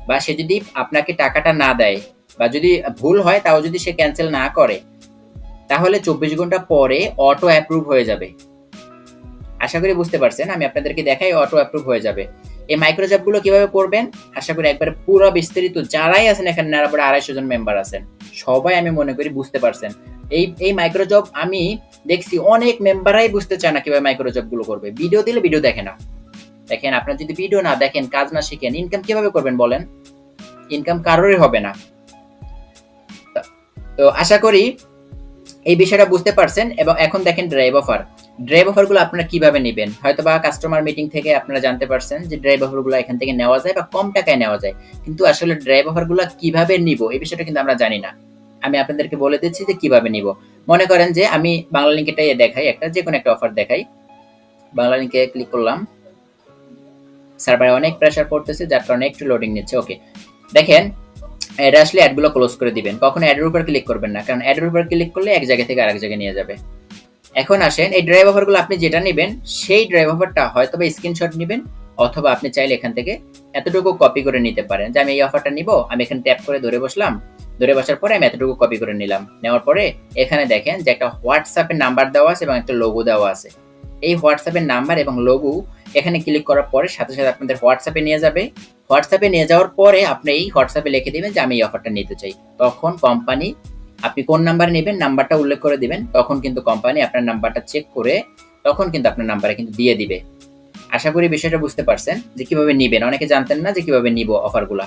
বা সে যদি আপনাকে টাকাটা না দেয় বা যদি ভুল হয় তাও যদি সে ক্যান্সেল না করে তাহলে 24 ঘন্টা পরে অটো অ্যাপ্রুভ হয়ে যাবে। আশা করি বুঝতে পারছেন। আমি আপনাদেরকে দেখাই অটো অ্যাপ্রুভ হয়ে যাবে। এই মাইক্রোজবগুলো কিভাবে করবেন আশা করি একবার পুরো বিস্তারিত যারাই আছেন এখানে প্রায় 250 জন মেম্বার আছেন সবাই আমি মনে করি বুঝতে পারছেন। এই মাইক্রোজব আমি দেখছি অনেক মেম্বাররাই বুঝতে চায় না কিভাবে মাইক্রোজব গুলো করবে। ভিডিও দিলে ভিডিও দেখে না। দেখেন আপনারা যদি ভিডিও না দেখেন, কাজ না শিখেন, ইনকাম কিভাবে করবেন বলেন? ইনকাম কারোরই হবে না। তো আশা করি এই বিষয়টা বুঝতে পারছেন। এবং এখন দেখেন ড্রাইভ অফার। ড্রাইভ অফারগুলো আপনারা কিভাবে নেবেন? হয়তোবা কাস্টমার মিটিং থেকে আপনারা জানতে পারছেন যে ড্রাইভ অফারগুলো এখান থেকে নেওয়া যায় বা কম টাকায় নেওয়া যায়। কিন্তু আসলে ড্রাইভ অফারগুলো কিভাবে নিবো এই বিষয়টা কিন্তু আমরা জানি না। আমি আপনাদেরকে বলে দিচ্ছি যে কিভাবে নিবো। মনে করেন যে আমি বাংলা লিঙ্কটাই দেখাই, যেকোনো একটা অফার দেখাই। বাংলা লিঙ্কে ক্লিক করলাম। সার্ভারে অনেক প্রেসার পড়তেছে যার কারণে একটু লোডিং নিচ্ছে। ওকে। দেখেন এটা আসলে অ্যাডগুলো ক্লোজ করে দিবেন। কখনো অ্যাডের উপর ক্লিক করবেন না। কারণ অ্যাডের উপর ক্লিক করলে এক জায়গা থেকে আরেক জায়গায় নিয়ে যাবে। এখন আসেন এই ড্রাইভ অফারগুলো আপনি যেটা নেবেন সেই ড্রাইভ অফারটা হয়তোবা স্ক্রিনশট নেবেন, অথবা আপনি চাইলে এখান থেকে এতটুকু কপি করে নিতে পারেন যে আমি এই অফারটা নিব, আমি এখানে ট্যাপ করে ধরে বসলাম, ধরে বসার পরে আমি এতটুকু কপি করে নিলাম। নেওয়ার পরে এখানে দেখেন যে একটা হোয়াটসঅ্যাপের নাম্বার দেওয়া আছে এবং একটা লোগো দেওয়া আছে। এই হোয়াটসঅ্যাপের নাম্বার এবং লোগো এখানে ক্লিক করার পরে সাথে সাথে আপনাদের হোয়াটসঅ্যাপে নিয়ে যাবে। হোয়াটসঅ্যাপে নিয়ে যাওয়ার পরে আপনি এই হোয়াটসঅ্যাপে লিখে দিবেন যে আমি এই অফারটা নিতে চাই। তখন কোম্পানি, আপনি কোন নাম্বার নেবেন নাম্বারটা উল্লেখ করে দিবেন, তখন কিন্তু কোম্পানি আপনার নাম্বারটা চেক করে তখন কিন্তু আপনার নাম্বারে কিন্তু দিয়ে দিবে। আশা করি বিষয়টা বুঝতে পারছেন যে কিভাবে নিবেন। অনেকে জানতেন না যে কিভাবে নিব অফারগুলা।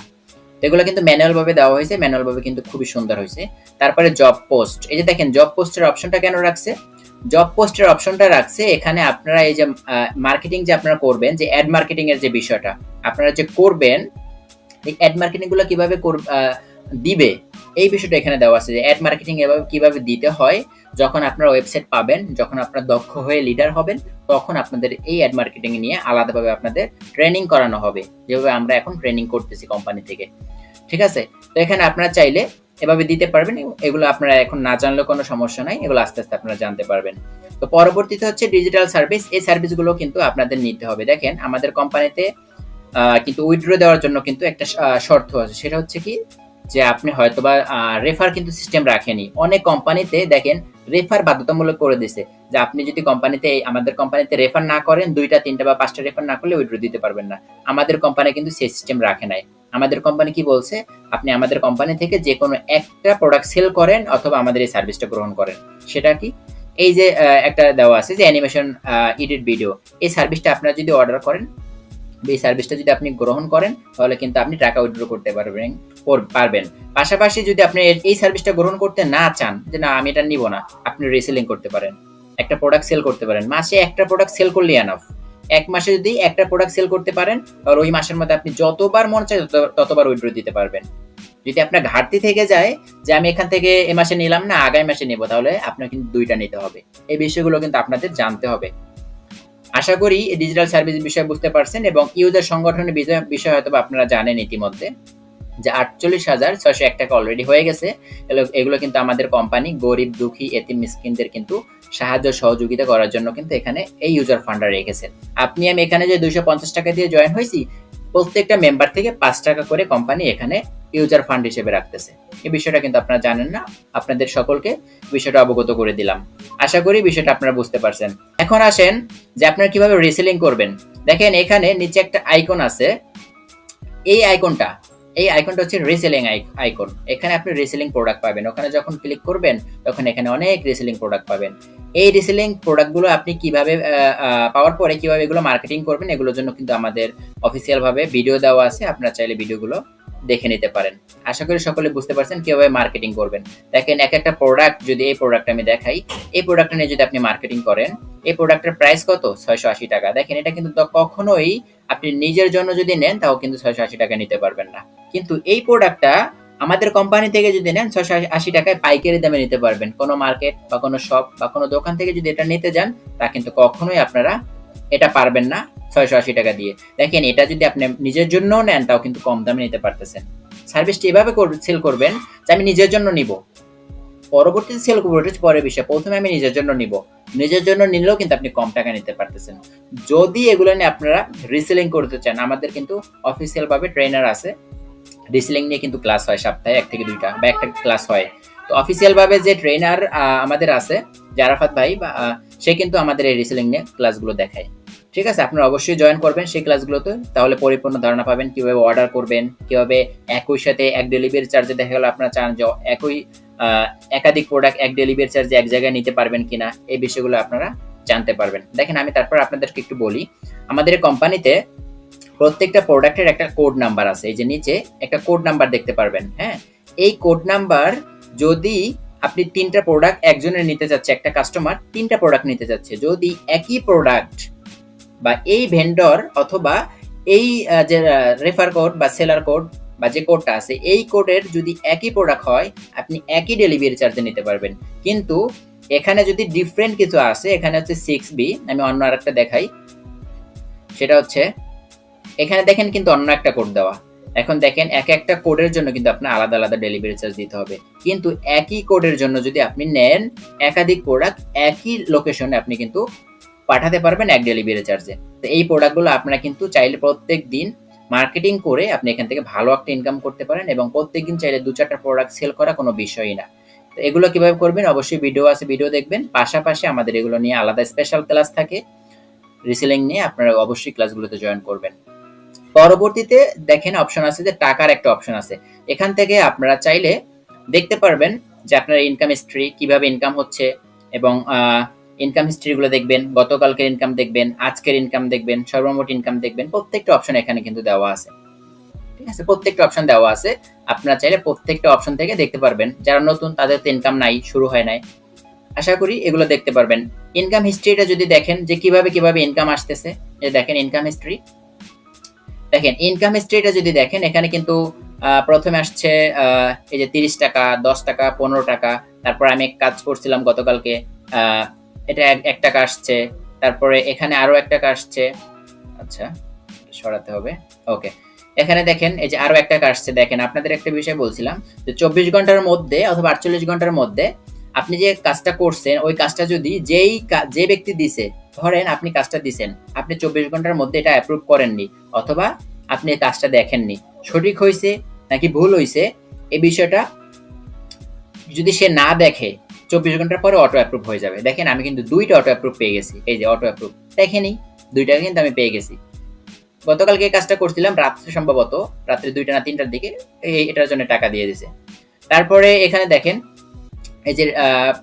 তো এগুলো কিন্তু ম্যানুয়াল ভাবে দেওয়া হয়েছে, ম্যানুয়াল ভাবে কিন্তু খুবই সুন্দর হয়েছে। তারপরে জব পোস্ট, এই যে দেখেন জব পোস্টের অপশনটা কেন রাখছে, জব পোস্টের অপশনটা রাখছে এখানে আপনারা এই যে মার্কেটিং যে আপনারা করবেন, যে অ্যাড মার্কেটিং এর যে বিষয়টা আপনারা যে করবেন, এই অ্যাড মার্কেটিং গুলো কিভাবে দিবে এই বিষয়টা এখানে দেওয়া আছে যে অ্যাড মার্কেটিং এভাবে কিভাবে দিতে হয়। যখন আপনারা ওয়েবসাইট পাবেন, যখন আপনারা দক্ষ হয়ে লিডার হবেন, তখন আপনাদের এই অ্যাড মার্কেটিং নিয়ে আলাদাভাবে আপনাদের ট্রেনিং করানো হবে, যেভাবে আমরা এখন ট্রেনিং করতেছি কোম্পানি থেকে। ঠিক আছে? তো এখানে আপনারা চাইলে এভাবে দিতে পারবেন। এগুলো আপনারা এখন না জানলেও কোনো সমস্যা নাই, এগুলো আস্তে আস্তে আপনারা জানতে পারবেন। তো পরবর্তীতে হচ্ছে ডিজিটাল সার্ভিস। এই সার্ভিসগুলো কিন্তু আপনাদের নিতে হবে। দেখেন আমাদের কোম্পানিতে কিন্তু উইথড্র দেওয়ার জন্য কিন্তু একটা শর্ত আছে, সেটা হচ্ছে কি যে আপনি হয়তোবা রেফার কিন্তু সিস্টেম রাখেনি। অনেক কোম্পানিতে দেখেন রেফার বাধ্যতামূলক করে দিছে যে আপনি যদি আমাদের কোম্পানিতে রেফার না করেন, 2টা 3টা বা 5টা রেফার না করলে উইথড্র দিতে পারবেন না। আমাদের কোম্পানি কিন্তু সেই সিস্টেম রাখে নাই। আমাদের কোম্পানি কি বলছে, আপনি আমাদের কোম্পানি থেকে যে কোনো একটা প্রোডাক্ট সেল করেন অথবা আমাদের এই সার্ভিসটা গ্রহণ করেন। সেটা কি, এই যে একটা দেওয়া আছে যে অ্যানিমেশন এডিট ভিডিও, এই সার্ভিসটা আপনারা যদি অর্ডার করেন, এই সার্ভিসটা যদি আপনি গ্রহণ করেন, তাহলে কিন্তু আপনি টাকা উইথড্র করতে পারবেন। পাশাপাশি যদি আপনি এই সার্ভিসটা গ্রহণ করতে না চান, যে না আমি এটা নিব না, আপনি রিসেলিং করতে পারেন, একটা প্রোডাক্ট সেল করতে পারেন। মাসে একটা প্রোডাক্ট সেল করলে এনাফ। এক মাসে যদি একটা প্রোডাক্ট সেল করতে পারেন, তাহলে ওই মাসের মধ্যে আপনি যতবার মন চায় ততবার উইথড্র দিতে পারবেন। যদি আপনার ঘাটতি থেকে যায় যে আমি এখান থেকে এ মাসে নিলাম না, আগামী মাসে নেব, তাহলে আপনার কিন্তু 2টা নিতে হবে। এই বিষয়গুলো কিন্তু আপনাদের জানতে হবে। আশা করি ডিজিটাল সার্ভিস বিষয়ে বুঝতে পারছেন, এবং ইউজার সংগঠনের বিষয় হয়তো আপনারা জানেন ইতিমধ্যে যে 48,601 টাকা অলরেডি হয়ে গেছে। এগুলো কিন্তু আমাদের কোম্পানি গরিব দুঃখী এতিম মিসকিনদের কিন্তু সাহায্য সহযোগিতা করার জন্য কিন্তু এখানে এই ইউজার ফান্ডটা রেখেছে। আমি এখানে যে 250 টাকা দিয়ে জয়েন হয়েছি, প্রত্যেকটা মেম্বার থেকে 5 টাকা করে কোম্পানি এখানে ইউজার ফান্ড হিসেবে রাখতেছে। এই বিষয়টা কিন্তু আপনারা জানেন না, আপনাদের সকলকে বিষয়টা অবগত করে দিলাম। আশা করি বিষয়টা আপনারা বুঝতে পারছেন। এখন আসেন যে আপনারা কিভাবে রিসেলিং করবেন। দেখেন এখানে নিচে একটা আইকন আছে, এই আইকনটা হচ্ছে রিসেলিং আইকন। এখানে আপনি রিসেলিং প্রোডাক্ট পাবেন। ওখানে যখন ক্লিক করবেন তখন এখানে অনেক রিসেলিং প্রোডাক্ট পাবেন। এই রিসেলিং প্রোডাক্টগুলো আপনি কিভাবে পাওয়ার পরে কিভাবে এগুলো মার্কেটিং করবেন, এগুলোর জন্য কিন্তু আমাদের অফিসিয়াল ভাবে ভিডিও দেওয়া আছে, আপনারা চাইলে ভিডিওগুলো দেখে নিতে পারেন। আশা করি সকলে বুঝতে পারছেন কিভাবে মার্কেটিং করবেন। দেখেন এক একটা প্রোডাক্ট, যদি এই প্রোডাক্ট আমি দেখাই, এই প্রোডাক্টটা নিয়ে যদি আপনি মার্কেটিং করেন, এই প্রোডাক্টের প্রাইস কত, 680 টাকা। দেখেন এটা কিন্তু কখনোই আপনি নিজের জন্য যদি নেন তাও কিন্তু 680 টাকা নিতে পারবেন না। কিন্তু এই প্রোডাক্টটা আমাদের কোম্পানি থেকে যদি নেন 680 টাকায় পাইকারি দামে নিতে পারবেন। কোনো মার্কেট বা কোনো শপ বা কোনো দোকান থেকে যদি এটা নিতে যান, তা কিন্তু কখনোই আপনারা এটা পারবেন না 680 টাকা দিয়ে। দেখেন এটা যদি আপনি নিজের জন্য নেন তাও কিন্তু কম দামে নিতে পারতেছেন। সার্ভিসটি এভাবে সেল করবেন যে আমি নিজের জন্য নিব, পরবর্তীতে সেল করবো, এটা পরের বিষয়। প্রথমে আমি নিজের জন্য নিব, নিজের জন্য নিলেও কিন্তু আপনি কম টাকা নিতে পারতেছেন। যদি এগুলো নিয়ে আপনারা রিসেলিং করতে চান, আমাদের কিন্তু অফিসিয়াল ভাবে ট্রেনার আছে, রিসেলিং নিয়ে কিন্তু ক্লাস হয় সপ্তাহে 1 থেকে 2টা বা একটা ক্লাস হয়। তো অফিসিয়াল ভাবে যে ট্রেনার আমাদের আছে, জারাফাত ভাই, বা সে কিন্তু আমাদের এই রিসেলিং নিয়ে ক্লাসগুলো দেখায়। ঠিক আছে, আপনারা অবশ্যই জয়েন করবেন সেই ক্লাসগুলোতে, তাহলে পরিপূর্ণ ধারণা পাবেন কিভাবে অর্ডার করবেন, কিভাবে একই সাথে এক ডেলিভারি চার্জে, দেখা গেল আপনারা চান যে একাধিক প্রোডাক্ট এক ডেলিভারি চার্জে এক জায়গায় নিতে পারবেন কিনা, এই বিষয়গুলো আপনারা জানতে পারবেন। দেখেন আমি তারপর আপনাদেরকে একটু বলি, আমাদের কোম্পানিতে প্রত্যেকটা প্রোডাক্টের একটা কোড নাম্বার আছে। এই যে নিচে একটা কোড নাম্বার দেখতে পারবেন। হ্যাঁ, এই কোড নাম্বার যদি আপনি ৩টা প্রোডাক্ট একজনের নিতে চাচ্ছে, একটা কাস্টমার ৩টা প্রোডাক্ট নিতে চাচ্ছে। যদি একই প্রোডাক্ট বা এই ভেন্ডর অথবা এই যে রেফার কোড বা সেলার কোড বা যে কোডটা আছে, এই কোডের যদি একই প্রোডাক্ট হয়, আপনি একই ডেলিভারি চার্জে নিতে পারবেন। কিন্তু এখানে যদি ডিফারেন্ট কিছু আসে, এখানে হচ্ছে 6B, আমি অন্য আরেকটা দেখাই। সেটা হচ্ছে এখানে দেখেন কিন্তু অন্য একটা কোড দেওয়া। এখন দেখেন এক একটা কোডের জন্য কিন্তু আপনার আলাদা আলাদা ডেলিভারি চার্জ দিতে হবে। কিন্তু একই কোডের জন্য যদি আপনি নেন একাধিক প্রোডাক্ট একই লোকেশনে, আপনি কিন্তু পাঠাতে পারবেন এক ডেলিভারি চার্জে। তো এই প্রোডাক্টগুলো আপনারা কিন্তু চাইলে প্রত্যেক দিন মার্কেটিং করে আপনি এখান থেকে ভালো একটা ইনকাম করতে পারেন, এবং প্রত্যেকদিন চাইলে ২-৪টা প্রোডাক্ট সেল করা কোনো বিষয়ই না। তো এগুলো কিভাবে করবেন, অবশ্যই ভিডিও আছে, ভিডিও দেখবেন। পাশাপাশি আমাদের এগুলো নিয়ে আলাদা স্পেশাল ক্লাস থাকে, রিসেলিং নিয়ে, আপনারা অবশ্যই ক্লাসগুলোতে জয়েন করবেন। পরবর্তীতে দেখেন অপশন আছে যে টাকার একটা অপশন আছে। এখান থেকে আপনারা চাইলে দেখতে পারবেন যে আপনার ইনকাম হিস্ট্রি, কিভাবে ইনকাম হচ্ছে, এবং ইনকাম হিস্ট্রিগুলো দেখবেন, গতকালকের ইনকাম দেখবেন, আজকের ইনকাম দেখবেন, সর্বমোট ইনকাম দেখবেন। প্রত্যেকটা অপশন এখানে কিন্তু দেওয়া আছে, ঠিক আছে? প্রত্যেকটা অপশন দেওয়া আছে, আপনারা চাইলে প্রত্যেকটা অপশন থেকে দেখতে পারবেন। যারা নতুন তাদের তো ইনকাম নাই, শুরু হয় নাই, আশা করি এগুলো দেখতে পারবেন। ইনকাম হিস্ট্রিটা যদি দেখেন যে কিভাবে কিভাবে ইনকাম আসতেছে, এই দেখেন ইনকাম হিস্ট্রি। দেখেন ইনকাম হিস্ট্রিটা যদি দেখেন, এখানে কিন্তু প্রথমে আসছে এই যে ৩০ টাকা, ১০ টাকা, ১৫ টাকা। তারপর আমি এক কাজ করছিলাম গতকালকে, এটা ১ টাকা আসছে। তারপরে এখানে আরো ১ টাকা আসছে। আচ্ছা, সরাতে হবে। ওকে, এখানে দেখেন এই যে আরো ১ টাকা আসছে। দেখেন আপনাদের একটা বিষয় বলছিলাম যে ২৪ ঘন্টার মধ্যে অথবা ৪৮ ঘন্টার মধ্যে আপনি যে কাজটা করছেন, ওই কাজটা যদি যে ব্যক্তি দিছে, ধরেন আপনি কাজটা দিছেন, আপনি ২৪ ঘন্টার মধ্যে এটা অ্যাপ্রুভ করেননি, অথবা আপনি এই কাজটা দেখেননি, সঠিক হইছে নাকি ভুল হইছে, এই বিষয়টা যদি সে না দেখে ২৪ ঘন্টার পরে অটো অ্যাপ্রুভ হয়ে যাবে। দেখেন আমি কিন্তু ২টা অটো অ্যাপ্রুভ পেয়ে গেছি। এই যে অটো অ্যাপ্রুভ, দেখেনি ২টা কিন্তু আমি পেয়ে গেছি। গতকালকে এই কাজটা করছিলাম রাত্রে, সম্ভবত রাত্রে ২টা না ৩টার দিকে, এটার জন্য টাকা দিয়ে দিছে। তারপরে এখানে দেখেন এই যে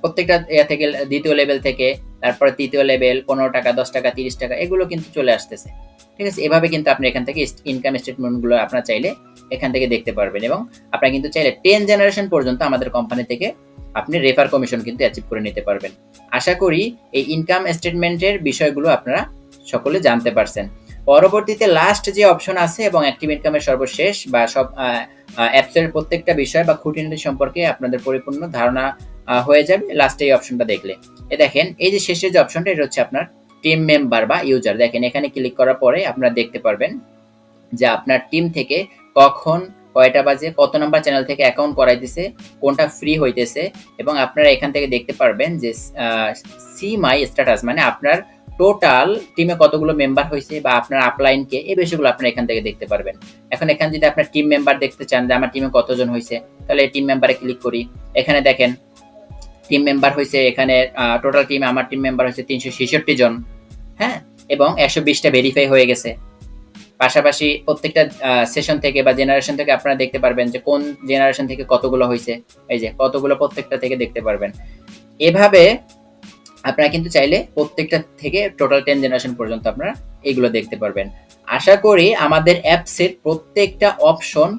প্রত্যেকটা থেকে, দ্বিতীয় লেভেল থেকে, তারপরে তৃতীয় লেভেল, ১৫ টাকা, ১০ টাকা, ৩০ টাকা, এগুলো কিন্তু চলে আসতেছে, ঠিক আছে? এভাবে কিন্তু আপনি এখান থেকে ইনকাম স্টেটমেন্টগুলো আপনারা চাইলে এখান থেকে দেখতে পারবেন, এবং আপনারা কিন্তু চাইলে 10 জেনারেশন পর্যন্ত আমাদের কোম্পানি থেকে আপনি রেফার কমিশন কিন্তু অ্যাচিভ করে নিতে পারবেন। আশা করি এই ইনকাম স্টেটমেন্টের বিষয়গুলো আপনারা সকলে জানতে পারছেন। পরবর্তীতে লাস্ট যে অপশন আছে এবং অ্যাক্টিভ ইনকামের সর্বশেষ বা সব অ্যাপসের প্রত্যেকটা বিষয় বা খুঁটিনাটি সম্পর্কে আপনাদের পরিপূর্ণ ধারণা হয়ে যাবে লাস্টে এই অপশনটা দেখলে। দেখেন এই যে শেষের যে অপশনটা, এটা হচ্ছে আপনার টিম মেম্বার বা ইউজার। দেখেন এখানে ক্লিক করার পরে আপনারা দেখতে পারবেন যে আপনার টিম থেকে কখন, কয়টা বাজে, কত নাম্বার চ্যানেল থেকে অ্যাকাউন্ট করাইতেছে, কোনটা ফ্রি হইতেছে, এবং আপনারা এখান থেকে দেখতে পারবেন যে সি মাই স্ট্যাটাস, মানে আপনার টোটাল টিমে কতগুলো মেম্বার হয়েছে বা আপনার আপলাইন কে, এই বিষয়গুলো আপনারা এখান থেকে দেখতে পারবেন। এখন এখানে যদি আপনার টিম মেম্বার দেখতে চান যে আমার টিমে কতজন হয়েছে, তাহলে টিম মেম্বারে ক্লিক করি। এখানে দেখেন টিম মেম্বার হয়েছে, এখানে টোটাল টিমে আমার টিম মেম্বার হয়েছে ৩৬৬ জন, হ্যাঁ, এবং ১২০টা ভেরিফাই হয়ে গেছে। পাশাপাশি প্রত্যেকটা সেশন থেকে বা জেনারেশন থেকে আপনারা দেখতে পারবেন যে কোন জেনারেশন থেকে কতগুলো হয়েছে, এই যে কতগুলো প্রত্যেকটা থেকে দেখতে পারবেন। এভাবে আপনারা কিন্তু চাইলে প্রত্যেকটা থেকে টোটাল 10 জেনারেশন পর্যন্ত আপনারা এগুলো দেখতে পারবেন। আশা করি আমাদের অ্যাপসের প্রত্যেকটা অপশন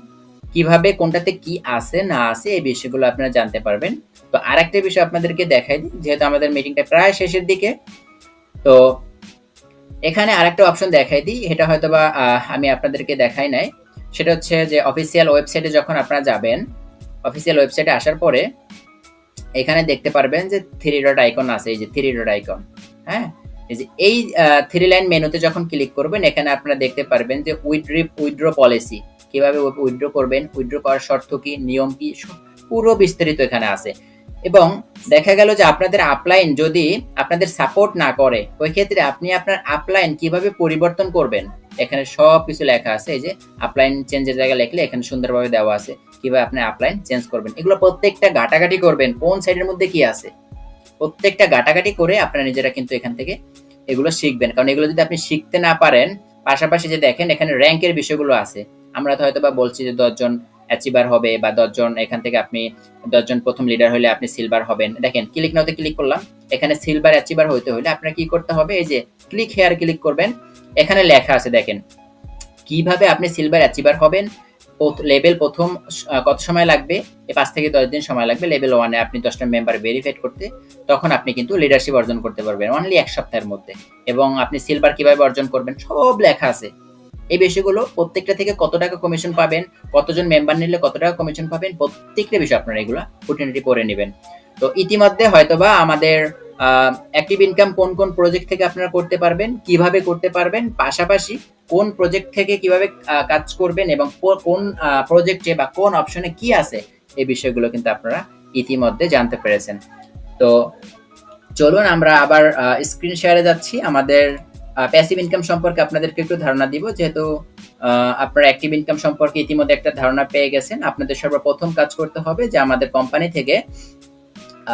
কিভাবে, কোনটাতে কি আছে না আছে, এই বিষয়গুলো আপনারা জানতে পারবেন। তো আরেকটা বিষয় আপনাদেরকে দেখাই দিই, যেহেতু আমাদের মিটিংটা প্রায় শেষের দিকে, তো এখানে আরেকটা অপশন দেখাই দিই, এটা হয়তোবা আমি আপনাদেরকে দেখাই নাই। সেটা হচ্ছে যে অফিসিয়াল ওয়েবসাইটে যখন আপনারা যাবেন, অফিসিয়াল ওয়েবসাইটে আসার পরে এখানে দেখতে পারবেন যে 3 ডট আইকন আছে, এই যে 3 ডট আইকন, হ্যাঁ, এই 3 লাইন মেনুতে যখন ক্লিক করবেন, এখানে আপনারা দেখতে পারবেন যে উইথড্র পলিসি, কিভাবে উইথড্র করবেন, উইথড্র করার শর্ত কি, নিয়ম কি, পুরো বিস্তারিত এখানে আছে। এবং দেখা গেল যে আপনাদের আপলাইন যদি আপনাদের সাপোর্ট না করে, ওই ক্ষেত্রে আপনি আপনার আপলাইন কিভাবে পরিবর্তন করবেন, এখানে সব কিছু লেখা আছে। এই যে আপলাইন চেঞ্জের জায়গায় লিখলে এখানে সুন্দরভাবে দেওয়া আছে কিভাবে আপনি আপলাইন চেঞ্জ করবেন। এগুলো প্রত্যেকটা ঘাটাঘাটি করবেন, কোন সাইডের মধ্যে কি আছে, প্রত্যেকটা ঘাটাঘাটি করে আপনারা নিজেরা কিন্তু এখান থেকে এগুলো শিখবেন। কারণ এগুলো যদি আপনি শিখতে না পারেন, পাশাপাশি যে দেখেন এখানে র্যাঙ্কের বিষয়গুলো আছে। আমরা তো হয়তো বা বলছি যে 10 জন অ্যাচিভার হবে বা 10 জন, এখান থেকে আপনি 10 জন প্রথম লিডার হলে আপনি সিলভার হবেন। দেখেন ক্লিক নাওতে ক্লিক করলাম, এখানে সিলভার অ্যাচিভার হইতে হলে আপনার কি করতে হবে, এই যে ক্লিক হেয়ার ক্লিক করবেন, এখানে লেখা আছে দেখেন কিভাবে আপনি সিলভার অ্যাচিভার হবেন, লেভেল প্রথম কত সময় লাগবে? 5 থেকে 10 দিন সময় লাগবে লেভেল 1 এ আপনি 10টা মেম্বার ভেরিফাইড করতে। তখন আপনি কিন্তু লিডারশিপ অর্জন করতে পারবেন অনলি 1 সপ্তাহের মধ্যে। এবং আপনি সিলভার কিভাবে অর্জন করবেন সব লেখা আছে। এই বিষয়গুলো প্রত্যেকটা থেকে কত টাকা কমিশন পাবেন, কতজন মেম্বার নিলে কত টাকা কমিশন পাবেন, প্রত্যেকটা বিষয় আপনারা এগুলা খুঁটিনাটি পড়ে নেবেন। তো ইতিমধ্যে হয়তোবা আমাদের অ্যাক্টিভ ইনকাম কোন কোন প্রজেক্ট থেকে আপনারা করতে পারবেন, কিভাবে করতে পারবেন, পাশাপাশি কোন প্রজেক্ট থেকে কিভাবে কাজ করবেন এবং কোন প্রজেক্টে বা কোন অপশনে কি আছে, এই বিষয়গুলো কিন্তু আপনারা ইতিমধ্যে জানতে পেরেছেন। তো চলুন আমরা আবার স্ক্রিন শেয়ারে যাচ্ছি। আমাদের প্যাসিভ ইনকাম সম্পর্কে আপনাদেরকে একটু ধারণা দিব। যেহেতু আপনারা অ্যাক্টিভ ইনকাম সম্পর্কে ইতিমধ্যে একটা ধারণা পেয়ে গেছেন, আপনাদের সর্বপ্রথম কাজ করতে হবে যে আমাদের কোম্পানি থেকে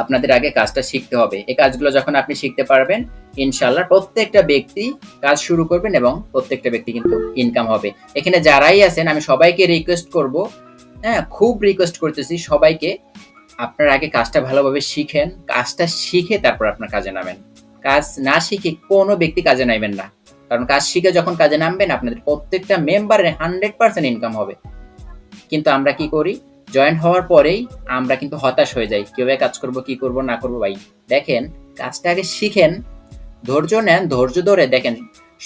আপনাদের আগে কাজটা শিখতে হবে। এই কাজগুলো যখন আপনি শিখতে পারবেন, ইনশাআল্লাহ প্রত্যেকটা ব্যক্তি কাজ শুরু করবেন এবং প্রত্যেকটা ব্যক্তি কিন্তু ইনকাম হবে। এখানে যারাই আছেন আমি সবাইকে রিকোয়েস্ট করব, হ্যাঁ খুব রিকোয়েস্ট করতেছি সবাইকে, আপনার আগে কাজটা ভালোভাবে শিখেন, কাজটা শিখে তারপর আপনার কাজে নামেন। কাজ না শিখে কোনো ব্যক্তি কাজে নামবেন না, কারণ কাজ শিখে যখন কাজে নামবেন আপনাদের প্রত্যেকটা মেম্বারের 100% ইনকাম হবে। কিন্তু আমরা কি করি, জয়েন হওয়ার পরেই আমরা কিন্তু হতাশ হয়ে যাই, কিভাবে কাজ করব, কি করব না করব। ভাই দেখেন, কাজটা আগে শিখেন, ধৈর্য নেন, ধৈর্য ধরে দেখেন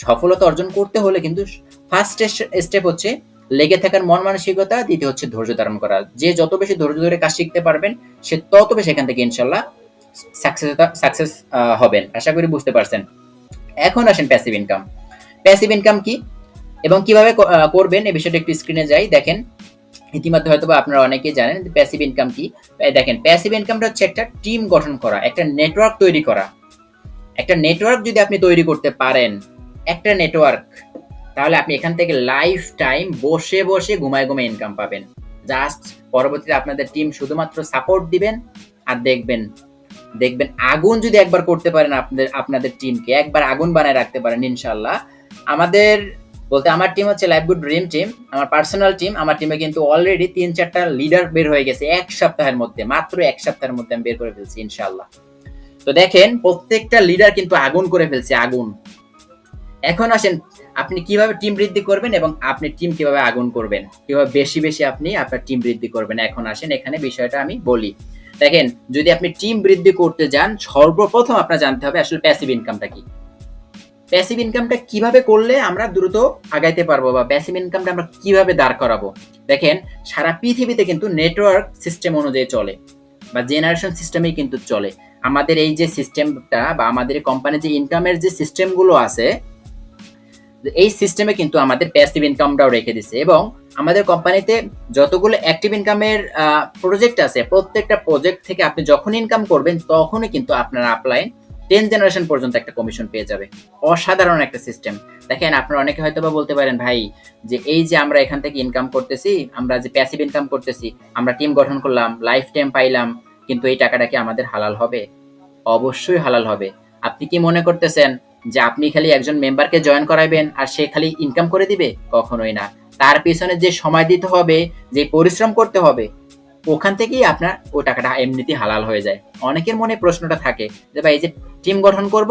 সফলতা অর্জন করতে হলে কিন্তু ফার্স্ট স্টেপ হচ্ছে লেগে থাকার মন মানসিকতা, দ্বিতীয় হচ্ছে ধৈর্য ধারণ করা। যে যত বেশি ধৈর্য ধরে কাজ শিখতে পারবেন সে তত বেশি এখান থেকে ইনশাল্লাহ সাকসেস হবেন। আশা করি বুঝতে পারছেন। এখন আসেন প্যাসিভ ইনকাম। প্যাসিভ ইনকাম কি এবং কিভাবে করবেন এই বিষয়টা একটু স্ক্রিনে যাই। দেখেন ইতিমধ্যে হয়তো আপনারা অনেকেই জানেন প্যাসিভ ইনকাম কি। দেখেন প্যাসিভ ইনকামটা হচ্ছে একটা টিম গঠন করা, একটা নেটওয়ার্ক তৈরি করা। একটা নেটওয়ার্ক যদি আপনি তৈরি করতে পারেন, একটা নেটওয়ার্ক, তাহলে আপনি এখান থেকে লাইফ টাইম বসে বসে ঘুমায় ঘুমায় ইনকাম পাবেন। জাস্ট পরবর্তীতে আপনাদের টিম শুধুমাত্র সাপোর্ট দিবেন আর দেখবেন আগুন যদি একবার করতে পারেন, আপনাদের টিমকে একবার আগুন বানায় রাখতে পারেন ইনশাআল্লাহ। আমাদের বলতে আমার টিম হচ্ছে লাইফগুড ড্রিম টিম, আমার পার্সোনাল টিম। আমার টিমে কিন্তু অলরেডি 3-4টা লিডার বের হয়ে গেছে এক সপ্তাহের মধ্যে, মাত্র এক সপ্তাহের মধ্যে আমি বের করে ফেলছি ইনশাআল্লাহ। তো দেখেন প্রত্যেকটা লিডার কিন্তু আগুন করে ফেলছে, আগুন। এখন আসেন আপনি কিভাবে টিম বৃদ্ধি করবেন এবং আপনি টিম কিভাবে আগুন করবেন, কিভাবে বেশি বেশি আপনি আপনার টিম বৃদ্ধি করবেন। এখন আসেন এখানে বিষয়টা আমি বলি। দেখেন যদি আপনি টিম বৃদ্ধি করতে যান, সর্বপ্রথম আপনার জানতে হবে আসলে প্যাসিভ ইনকামটা কি। প্যাসিভ ইনকামটা কিভাবে করলে আমরা দ্রুত আগাইতে পারবো বা প্যাসিভ ইনকামটা আমরা কিভাবে দাঁড় করাবো। দেখেন সারা পৃথিবীতে কিন্তু নেটওয়ার্ক সিস্টেম অনুযায়ী চলে বা জেনারেশন সিস্টেমেই কিন্তু চলে। আমাদের এই যে সিস্টেমটা বা আমাদের কোম্পানির যে ইনকামের যে সিস্টেমগুলো আছে, এই সিস্টেমে কিন্তু আমাদের প্যাসিভ ইনকামটাও রেখে দিছে। এবং আমাদের কোম্পানিতে যতগুলো অ্যাক্টিভ ইনকামের প্রজেক্ট আছে, প্রত্যেকটা প্রজেক্ট থেকে আপনি যখন ইনকাম করবেন তখনই কিন্তু আপনার আপলাইন 10 জেনারেশন পর্যন্ত একটা কমিশন পেয়ে যাবে। অসাধারণ একটা সিস্টেম। দেখেন আপনারা অনেকে হয়তো বা বলতে পারেন, ভাই যে এই যে আমরা এখান থেকে ইনকাম করতেছি, আমরা যে প্যাসিভ ইনকাম করতেছি, আমরা টিম গঠন করলাম, লাইফ টাইম পাইলাম, কিন্তু এই টাকাটা কি আমাদের হালাল হবে? অবশ্যই হালাল হবে। আপনি কি মনে করতেছেন যে আপনি খালি একজন মেম্বারকে জয়েন করাইবেন আর সে খালি ইনকাম করে দিবে? কখনোই না। তার পিছনে যে সময় দিতে হবে, যে পরিশ্রম করতে হবে, ওখান থেকেই আপনার ওই টাকাটা এমনিতেই হালাল হয়ে যায়। অনেকের মনে প্রশ্নটা থাকে যে ভাই এই যে টিম গঠন করব,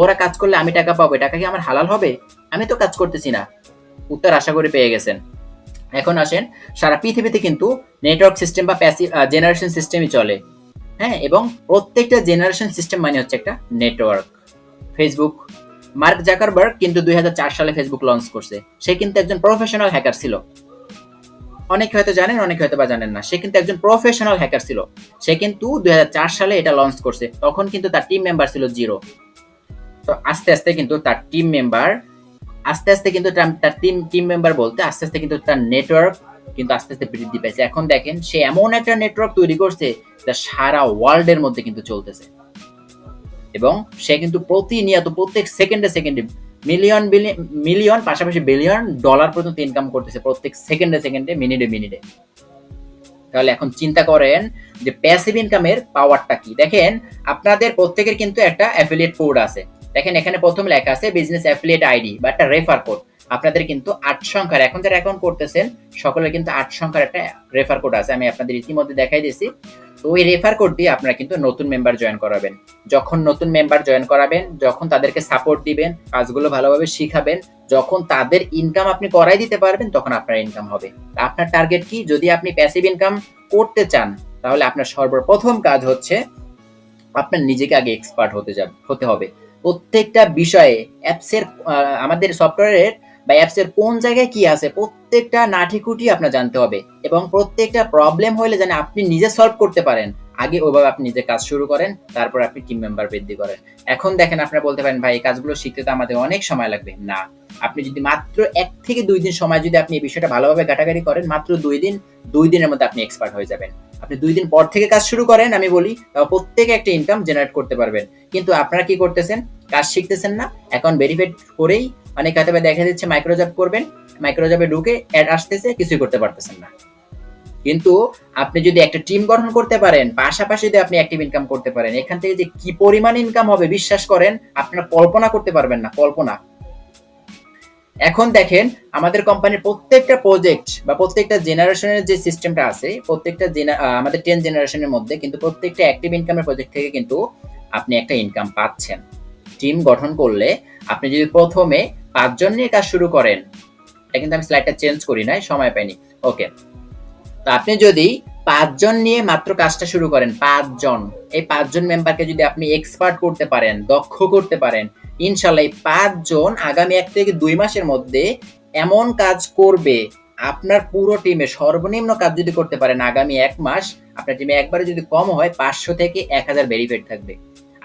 ওরা কাজ করলে আমি টাকা পাবো, টাকা কি আমার হালাল হবে? আমি তো কাজ করতেছি না। উত্তর আশা করি পেয়ে গেছেন। এখন আসেন, সারা পৃথিবীতে কিন্তু নেটওয়ার্ক সিস্টেম বা প্যাসিভ জেনারেশন সিস্টেমই চলে। হ্যাঁ, এবং প্রত্যেকটা জেনারেশন সিস্টেম মানে হচ্ছে একটা নেটওয়ার্ক। ফেসবুক, মার্ক জাকারবার্গ কিন্তু 2004 সালে ফেসবুক লঞ্চ করছে। সে কিন্তু একজন প্রফেশনাল হ্যাকার ছিল। অনেকে হয়তো জানেন, অনেকে হয়তো বা জানেন না। সে কিন্তু একজন প্রফেশনাল হ্যাকার ছিল। সে কিন্তু 2004 সালে এটা লঞ্চ করছে। তখন কিন্তু তার টিম মেম্বার ছিল 0। তো আস্তে আস্তে কিন্তু তার টিম মেম্বার তার টিম মেম্বার বলতে আস্তে আস্তে কিন্তু তার নেটওয়ার্ক কিন্তু আস্তে আস্তে বৃদ্ধি পেয়েছে। এখন দেখেন সে এমন একটা নেটওয়ার্ক তৈরি করছে যা সারা ওয়ার্ল্ডের মধ্যে কিন্তু চলতেছে। এবং সে কিন্তু প্রতিনিয়ত প্রত্যেক সেকেন্ডে মিলিয়ন পাশাপাশি বিলিয়ন ডলার পর্যন্ত ইনকাম করতেছে প্রত্যেক সেকেন্ডে মিনিটে। তাহলে এখন চিন্তা করেন যে প্যাসিভ ইনকামের পাওয়ারটা কি। দেখেন আপনাদের প্রত্যেকের কিন্তু একটা অ্যাফিলিয়েট কোড আছে। দেখেন এখানে প্রথম লেখা আছে বিজনেস অ্যাফিলিয়েট আইডি বা একটা রেফার কোড। আপনাদের কিন্তু 8 সংখ্যার, এখন যারা অ্যাকাউন্ট করতেছেন সকলের কিন্তু 8 সংখ্যার একটা রেফার কোড আছে, আমি আপনাদের ইতিমধ্যে দেখাই দিয়েছি। তো ওই রেফার কোড দিয়ে আপনারা কিন্তু নতুন মেম্বার জয়েন করাবেন। যখন নতুন মেম্বার জয়েন করাবেন, যখন তাদেরকে সাপোর্ট দিবেন, কাজগুলো ভালোভাবে শিখাবেন, যখন তাদের ইনকাম আপনি করাই দিতে পারবেন, তখন আপনার ইনকাম হবে। আপনার টার্গেট কি? যদি আপনি প্যাসিভ ইনকাম করতে চান, তাহলে আপনার সর্বপ্রথম কাজ হচ্ছে আপনার নিজেকে আগে এক্সপার্ট হতে হবে। প্রত্যেকটা বিষয়ে অ্যাপসের, আমাদের সফটওয়্যারের বা অ্যাপসের কোন জায়গায় কি আছে প্রত্যেকটা নাঠিকুটি আপনার জানতে হবে, এবং প্রত্যেকটা প্রবলেম হলে যেন আপনি নিজে সলভ করতে পারেন, আগে ওইভাবে আপনি নিজে কাজ শুরু করেন, তারপর আপনি টিম মেম্বার বৃদ্ধি করেন। এখন দেখেন, আপনারা বলতে পারেন ভাই এই কাজগুলো শিখতে তো আমাদের অনেক সময় লাগবে। না, আপনি যদি মাত্র 1 থেকে 2 দিন সময় যদি আপনি এই বিষয়টা ভালোভাবে ঘাটাঘাটি করেন, মাত্র 2 দিনের মধ্যে আপনি এক্সপার্ট হয়ে যাবেন। আপনি 2 দিন পর থেকে কাজ শুরু করেন, আমি বলি তাও প্রত্যেকে একটা ইনকাম জেনারেট করতে পারবেন। কিন্তু আপনারা কি করতেছেন? কাজ শিখতেছেন না, অ্যাকাউন্ট ভেরিফাইড করেই অনেক হয়তো দেখা দিচ্ছে মাইক্রোজব করবেন, মাইক্রোজবে ঢুকে অ্যাড আসতেছে, কিছুই করতে পারতেছেন না। কিন্তু আপনি যদি একটা টিম গঠন করতে পারেন, পাশাপাশি যদি আপনি অ্যাক্টিভ ইনকাম করতে পারেন, এখান থেকে যে কি পরিমাণ ইনকাম হবে বিশ্বাস করেন আপনারা কল্পনা করতে পারবেন না, কল্পনা। এখন দেখেন, আমাদের কোম্পানির প্রত্যেকটা প্রজেক্ট বা প্রত্যেকটা জেনারেশনের যে সিস্টেমটা আছে, প্রত্যেকটা আমাদের 10 জেনারেশনের মধ্যে কিন্তু প্রত্যেকটা অ্যাক্টিভ ইনকামের প্রজেক্ট থেকে কিন্তু আপনি একটা ইনকাম পাচ্ছেন। টিম গঠন করলে আপনি যদি প্রথমে 5 জন নিয়ে কাজ শুরু করেন, এটা কিন্তু আমি স্লাইডটা চেঞ্জ করি নাই, সময় পাইনি। ওকে, তো আপনি যদি 5 জন নিয়ে মাত্র কাজটা শুরু করেন, 5 জন, এই 5 জন মেম্বারকে যদি আপনি এক্সপার্ট করতে পারেন, দক্ষ করতে পারেন, ইনশাআল্লাহ এই 5 জন আগামী 1 থেকে 2 মাসের মধ্যে এমন কাজ করবে, আপনার পুরো টিমে সর্বনিম্ন কাজ যদি করতে পারেন আগামী 1 মাস, আপনার টিমে একবারে যদি কম হয় 500 থেকে 1000 ভেরিফাইড থাকবে।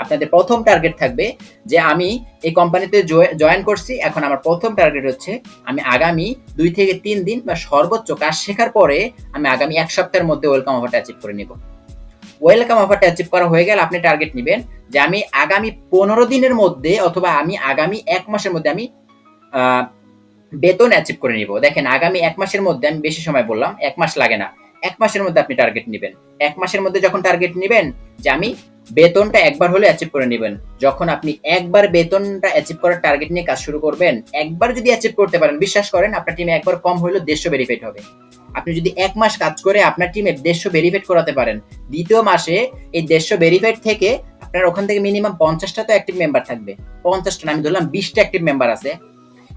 আপনাদের প্রথম টার্গেট থাকবে যে আমি এই কোম্পানিতে জয়েন করছি, এখন আমার প্রথম টার্গেট হচ্ছে আমি আগামী 2 থেকে 3 দিন বা সর্বোচ্চ কাজ শেখার পরে আমি আগামী 1 সপ্তাহের মধ্যে ওয়েলকাম অফারটা অ্যাচিভ করে নিব। ওয়েলকাম অফারটা অ্যাচিভ করা হয়ে গেলে আপনি টার্গেট নেবেন যে আমি আগামী 15 দিনের মধ্যে অথবা আমি আগামী 1 মাসের মধ্যে আমি বেতন অ্যাচিভ করে নিব। দেখেন, আগামী 1 মাসের মধ্যে, আমি বেশি সময় বললাম, 1 মাস লাগে না, 1 মাসের মধ্যে আপনি টার্গেট নেবেন। 1 মাসের মধ্যে যখন টার্গেট নেবেন যে আমি বেতনটা একবার হলে অ্যাচিভ করে নেবেন, যখন আপনি একবার বেতনটা অ্যাচিভ করার টার্গেট নিয়ে কাজ শুরু করবেন, একবার যদি অ্যাচিভ করতে পারেন, বিশ্বাস করেন আপনার টিমে একবার কম হইলেও 150 ভেরিফাইড হবে। আপনি যদি 1 মাস কাজ করে আপনার টিমে 150 ভেরিফাইড করাতে পারেন, দ্বিতীয় মাসে এই 150 ভেরিফাইড থেকে আপনার ওখান থেকে মিনিমাম 50টা তো অ্যাক্টিভ মেম্বার থাকবে। 50টা না, আমি ধরলাম 20টা অ্যাক্টিভ মেম্বার আছে।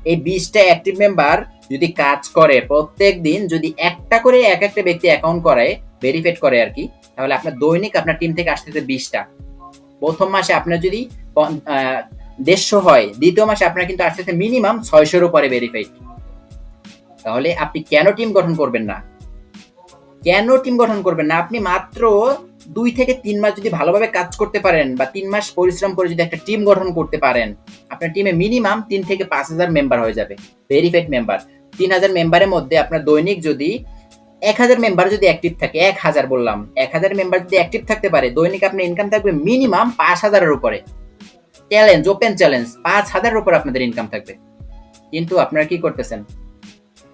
এই 20টা অ্যাক্টিভ মেম্বার যদি কাজ করে, প্রত্যেক দিন যদি একটা করে এক একটা ব্যক্তি অ্যাকাউন্ট করে, ভেরিফাইড করে আর কি, তাহলে আপনার দৈনিক আপনার টিম থেকে আসতেছে 20টা। প্রথম মাসে আপনার যদি 150 হয়, দ্বিতীয় মাসে আপনার কিন্তু আসতেছে মিনিমাম 600-র উপরে ভেরিফাইড। তাহলে আপনি কেন টিম গঠন করবেন না? কেন টিম গঠন করবেন না? আপনি মাত্র 2 থেকে 3 মাস যদি ভালোভাবে কাজ করতে পারেন বা 3 মাস পরিশ্রম করে যদি একটা টিম গঠন করতে পারেন, আপনার টিমে মিনিমাম 3 থেকে 5000 মেম্বার হয়ে যাবে, ভেরিফাইড মেম্বার। 3000 মেম্বারের মধ্যে আপনার দৈনিক যদি 1000 মেম্বার যদি অ্যাক্টিভ থাকে, 1000 বললাম, 1000 মেম্বার যদি অ্যাক্টিভ থাকতে পারে, দৈনিক আপনার ইনকাম থাকবে মিনিমাম 5000-এর উপরে। চ্যালেঞ্জ, ওপেন চ্যালেঞ্জ, 5000-এর উপরে আপনাদের ইনকাম থাকবে। কিন্তু আপনারা কি করতেছেন?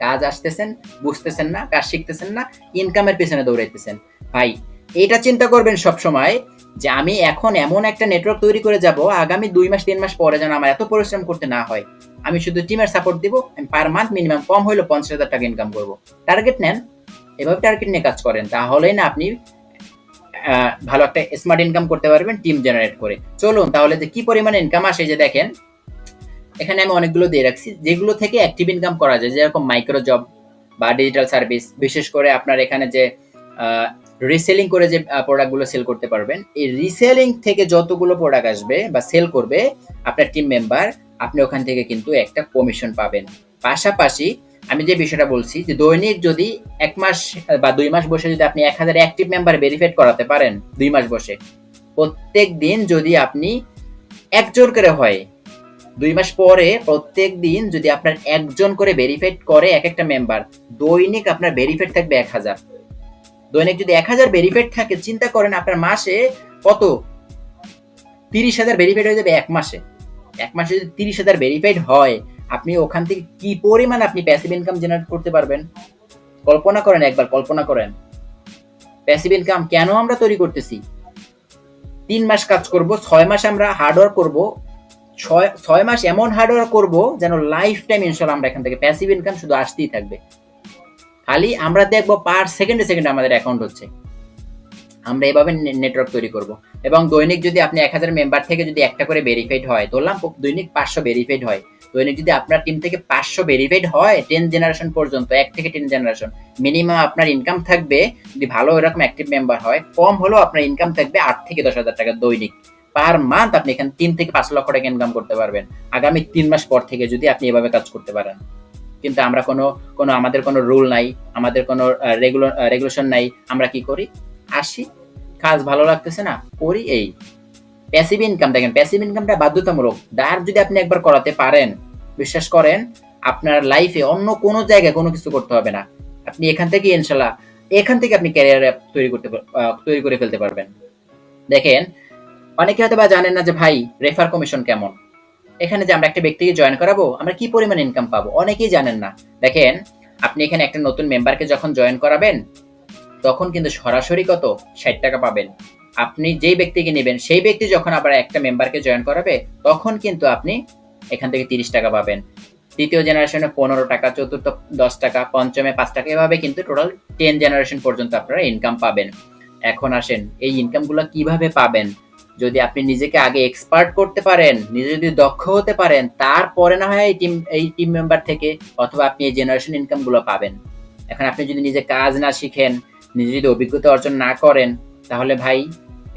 কাজ আসতেছেন, বুঝতেছেন না, কাজ শিখতেছেন না, ইনকামের পেছনে দৌড়াইতেছেন। ভাই, এটা চিন্তা করবেন সব সময় যে আমি এখন এমন একটা নেটওয়ার্ক তৈরি করে যাব, আগামী 2 মাস 3 মাস পরে যেন আমার এত পরিশ্রম করতে না হয়। আমি শুধু টিমের সাপোর্ট দিব, আমি পার মান্থ মিনিমাম কম হইলো 50,000 টাকা ইনকাম করব। টার্গেট নেন, এভাবে টার্গেট নিয়ে কাজ করেন, তাহলেই না আপনি ভালো একটা স্মার্ট ইনকাম করতে পারবেন টিম জেনারেট করে। চলুন তাহলে যে কি পরিমাণে ইনকাম আসে, যে দেখেন এখানে আমি অনেকগুলো দিয়ে রাখছি যেগুলো থেকে অ্যাক্টিভ ইনকাম করা যায়, যেরকম মাইক্রো জব বা ডিজিটাল সার্ভিস। বিশেষ করে আপনার এখানে যে রিসেলিং করে যে প্রোডাক্টগুলো সেল করতে পারবেন, এই রিসেলিং থেকে যতগুলো প্রোডাক্ট আসবে বা সেল করবে আপনার টিম মেম্বার, আপনি ওখান থেকে কিন্তু একটা কমিশন পাবেন। পাশাপাশি আমি যে বিষয়টা বলছি যে দৈনিক যদি 1 মাস বা 2 মাস বসে যদি আপনি 1000 অ্যাক্টিভ মেম্বার ভেরিফাইড করাতে পারেন, 2 মাস বসে, প্রত্যেক দিন যদি আপনি একজন করে হয়, 2 মাস পরে প্রত্যেক দিন যদি আপনার একজন করে ভেরিফাইড করে এক একটা মেম্বার, দৈনিক আপনার ভেরিফাইড থাকবে 1000। দৈনিক যদি 1000 ভেরিফাইড থাকে, চিন্তা করেন আপনার মাসে কত, 30,000 ভেরিফাইড হয়ে যাবে 1 মাসে। 1 মাসে যদি 30,000 ভেরিফাইড হয়, আপনি ওখান থেকে কি পরিমাণ আপনি প্যাসিভ ইনকাম জেনারেট করতে পারবেন? কল্পনা করেন, একবার কল্পনা করেন। প্যাসিভ ইনকাম কেন আমরা তৈরি করতেছি? 3 মাস কাজ করব, 6 মাস আমরা হার্ড ওয়ার্ক করব, ছয় মাস এমন হার্ডওয়ার্ক করব যেন লাইফ টাইম ইনশাল্লাহ আমরা এখান থেকে প্যাসিভ ইনকাম শুধু আসতেই থাকবে। খালি আমরা দেখবো পার সেকেন্ডে সেকেন্ডে আমাদের অ্যাকাউন্ট হচ্ছে। আমরা এভাবে নেটওয়ার্ক তৈরি করব। এবং দৈনিক যদি আপনি 1000 মেম্বার থেকে যদি একটা করে ভেরিফাইড হয়, ধরলাম দৈনিক 500 ভেরিফাইড হয়, দৈনিক যদি আপনার টিম থেকে 500 ভেরিফাইড হয় 10 জেনারেশন পর্যন্ত, 1 থেকে 10 জেনারেশন, মিনিমাম আপনার ইনকাম থাকবে, যদি ভালো এরকম অ্যাক্টিভ মেম্বার হয়, কম হলেও আপনার ইনকাম থাকবে 8 থেকে 10,000 টাকা দৈনিক। পার মান্থ আপনি এখানে 3 থেকে 5 লক্ষ টাকা ইনকাম করতে পারবেন আগামী 3 মাস পর থেকে, যদি আপনি এভাবে কাজ করতে পারেন। কিন্তু আমরা আমাদের কোনো রুল নাই, আমাদের কোনো রেগুলেশন নাই। আমরা কি করি, আসি, কাজ ভালো লাগতেছে না, করি। এই প্যাসিভ ইনকাম, দেখেন প্যাসিভ ইনকামটা বাধ্যতামূলক। যদি আপনি একবার করাতে পারেন, বিশ্বাস করেন আপনার লাইফে অন্য কোনো জায়গায় কোনো কিছু করতে হবে না। আপনি এখান থেকে ইনশাল্লাহ আপনি ক্যারিয়ার তৈরি করে ফেলতে পারবেন। দেখেন অনেকে হয়তো বা জানেন না যে ভাই রেফার কমিশন কেমন। এখানে যে আমরা একটা ব্যক্তিকে জয়েন করাবো, আমরা কি পরিমাণ ইনকাম পাবো, অনেকেই জানেন না। দেখেন আপনি এখানে একটা নতুন মেম্বারকে যখন জয়েন করাবেন, তখন কিন্তু সরাসরি কত 60 টাকা পাবেন। আপনি যেই ব্যক্তিকে নেবেন, সেই ব্যক্তি যখন আবার একটা মেম্বারকে জয়েন করাবে, তখন কিন্তু আপনি এখান থেকে 30 টাকা পাবেন। তৃতীয় জেনারেশনে 15 টাকা, চতুর্থ 10 টাকা, পঞ্চমে 5 টাকা, এভাবে কিন্তু টোটাল 10 জেনারেশন পর্যন্ত আপনারা ইনকাম পাবেন। এখন আসেন, এই ইনকামগুলো কিভাবে পাবেন? যদি আপনি নিজেকে আগে এক্সপার্ট করতে পারেন, নিজে যদি দক্ষ হতে পারেন, তারপরে না হয় এই টিম মেম্বার থেকে অথবা আপনি এই জেনারেশন ইনকামগুলো পাবেন। এখন আপনি যদি নিজে কাজ না শিখেন, নিজে যদি অভিজ্ঞতা অর্জন না করেন, তাহলে ভাই,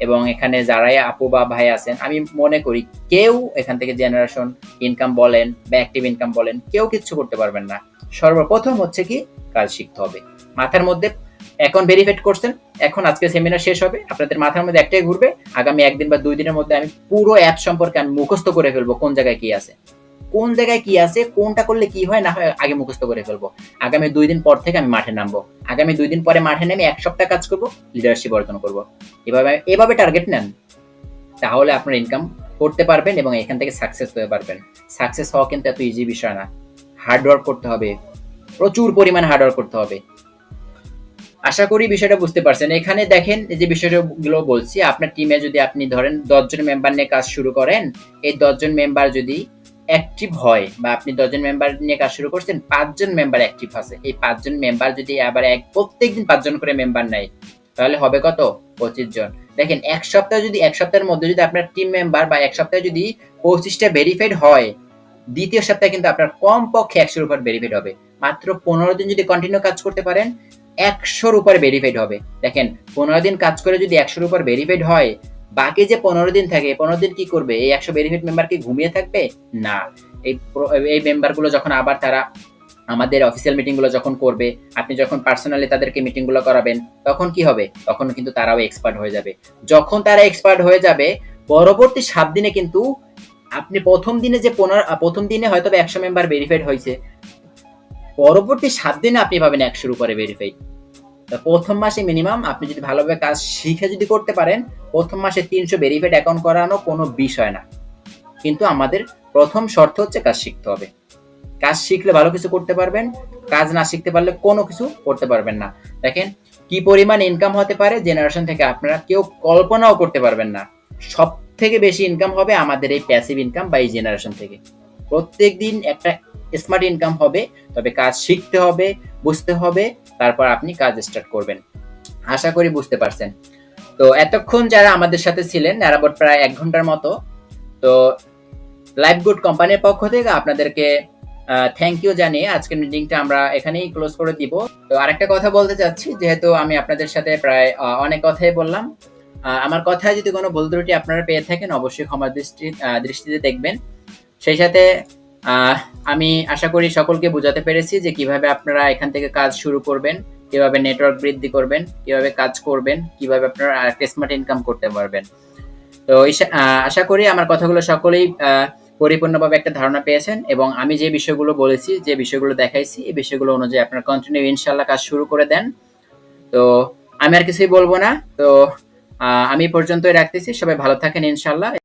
এবং এখানে যারাই আপু বা ভাই আছেন, আমি মনে করি কেউ এখান থেকে জেনারেশন ইনকাম বলেন বা অ্যাক্টিভ ইনকাম বলেন, কেউ কিচ্ছু করতে পারবেন না। সর্বপ্রথম হচ্ছে কি, কাজ শিখতে হবে। মাথার মধ্যে এখন ভেরিফাইড করছেন, এখন আজকে সেমিনার শেষ হবে, আপনাদের মাথার মধ্যে একটাই ঘুরবে, আগামী 1 দিন বা 2 দিনের মধ্যে আমি পুরো অ্যাপ সম্পর্কে আমি মুখস্থ করে ফেলবো, কোন জায়গায় কি আছে, কোনটা করলে কি হয় না হয় আগে মুখস্থ করে ফেলবো। আগামী 2 দিন পর থেকে আমি মাঠে নামবো, আগামী 2 দিন পরে মাঠে নেমে 1 সপ্তাহ কাজ করব, লিডারশিপ অর্জন করব। এভাবে টার্গেট নেন, তাহলে আপনার ইনকাম করতে পারবেন এবং এখান থেকে সাকসেস হতে পারবেন। সাকসেস হওয়া কিন্তু এত ইজি বিষয় না, হার্ডওয়ার্ক করতে হবে, প্রচুর পরিমাণ হার্ডওয়ার্ক করতে হবে। আশা করি বিষয়টা বুঝতে পারছেন। এখানে দেখেন যে বিষয়গুলো বলছি, আপনার টিমে যদি আপনি ধরেন 10 জন মেম্বার নিয়ে কাজ শুরু করেন, এই 10 জন মেম্বার যদি অ্যাক্টিভ হয়, বা আপনি 10 জন মেম্বার নিয়ে কাজ শুরু করছেন, 5 জন মেম্বার অ্যাক্টিভ আছে, এই 5 জন মেম্বার যদি আবার প্রত্যেকদিন 5 জন করে মেম্বার নেয়, তাহলে হবে কত, 25 জন। দেখেন এক সপ্তাহের মধ্যে যদি আপনার টিম মেম্বার বা এক সপ্তাহে যদি 25টা ভেরিফাইড হয়, দ্বিতীয় সপ্তাহে কিন্তু আপনার কমপক্ষে 100-র উপর ভেরিফাইড হবে। মাত্র 15 দিন যদি কন্টিনিউ কাজ করতে পারেন, 100-র উপর ভেরিফাইড হবে। দেখেন 15 দিন কাজ করে যদি 100-র উপর ভেরিফাইড হয়, বাকি যে 15 দিন থাকে, 15 দিন কি করবে? এই 100 ভেরিফাইড মেম্বার কি ঘুমিয়ে থাকবে? না। এই মেম্বারগুলো যখন আবার তারা আমাদের অফিসিয়াল মিটিংগুলো যখন করবে, আপনি যখন পার্সোনালি তাদেরকে মিটিংগুলো করাবেন, তখন কি হবে? তখন কিন্তু তারাও এক্সপার্ট হয়ে যাবে। যখন তারা এক্সপার্ট হয়ে যাবে, পরবর্তী 7 দিনে কিন্তু আপনি প্রথম দিনে হয়তো 100 মেম্বার ভেরিফাইড হয়েছে, পরবর্তী 7 দিনে আপনি পাবেন 100-র উপরে ভেরিফাইড। প্রথম মাসে মিনিমাম আপনি যদি ভালোভাবে কাজ শিখে যদি করতে পারেন, প্রথম মাসে 300 ভেরিফাইড অ্যাকাউন্ট করানো কোনো বিষয় না। কিন্তু আমাদের প্রথম শর্ত হচ্ছে কাজ শিখতে হবে। কাজ শিখলে ভালো কিছু করতে পারবেন, কাজ না শিখতে পারলে কোনো কিছু করতে পারবেন না। দেখেন কি পরিমাণ ইনকাম হতে পারে জেনারেশন থেকে, আপনারা কেউ কল্পনাও করতে পারবেন না। সব থেকে বেশি ইনকাম হবে আমাদের এই প্যাসিভ ইনকাম বা এই জেনারেশন থেকে। প্রত্যেকদিন একটা স্মার্ট ইনকাম হবে, তবে কাজ শিখতে হবে, বুঝতে হবে, তারপর আপনি কাজ স্টার্ট করবেন। আশা করি বুঝতে পারছেন। তো এতক্ষণ যারা আমাদের সাথে ছিলেন, অ্যারাউন্ড প্রায় 1 ঘন্টার মতো, তো লাইফ গুড কোম্পানির পক্ষ থেকে আপনাদেরকে থ্যাংক ইউ জানিয়ে আজকের মিটিংটা আমরা এখানেই ক্লোজ করে দিব। তো আরেকটা কথা বলতে চাচ্ছি, যেহেতু আমি আপনাদের সাথে প্রায় অনেক কথাই বললাম, আমার কথায় যদি কোনো ভুল ত্রুটি আপনারা পেয়ে থাকেন, অবশ্যই ক্ষমার দৃষ্টিতে দেখবেন। সেই সাথে আমি আশা করি সকলকে বোঝাতে পেরেছি যে কিভাবে আপনারা এখান থেকে কাজ শুরু করবেন, কিভাবে নেটওয়ার্ক বৃদ্ধি করবেন, কিভাবে কাজ করবেন, কিভাবে আপনারা একটা স্মার্ট ইনকাম করতে পারবেন। তো আশা করি আমার কথাগুলো সকলেই পরিপূর্ণভাবে একটা ধারণা পেয়েছেন, এবং আমি যে বিষয়গুলো বলেছি, যে বিষয়গুলো দেখাইছি, এই বিষয়গুলো অনুযায়ী আপনারা কন্টিনিউ ইনশাল্লাহ কাজ শুরু করে দেন। তো আমি আর কিছুই বলবো না। তো আমি পর্যন্তই রাখতেছি। সবাই ভালো থাকেন ইনশাল্লাহ।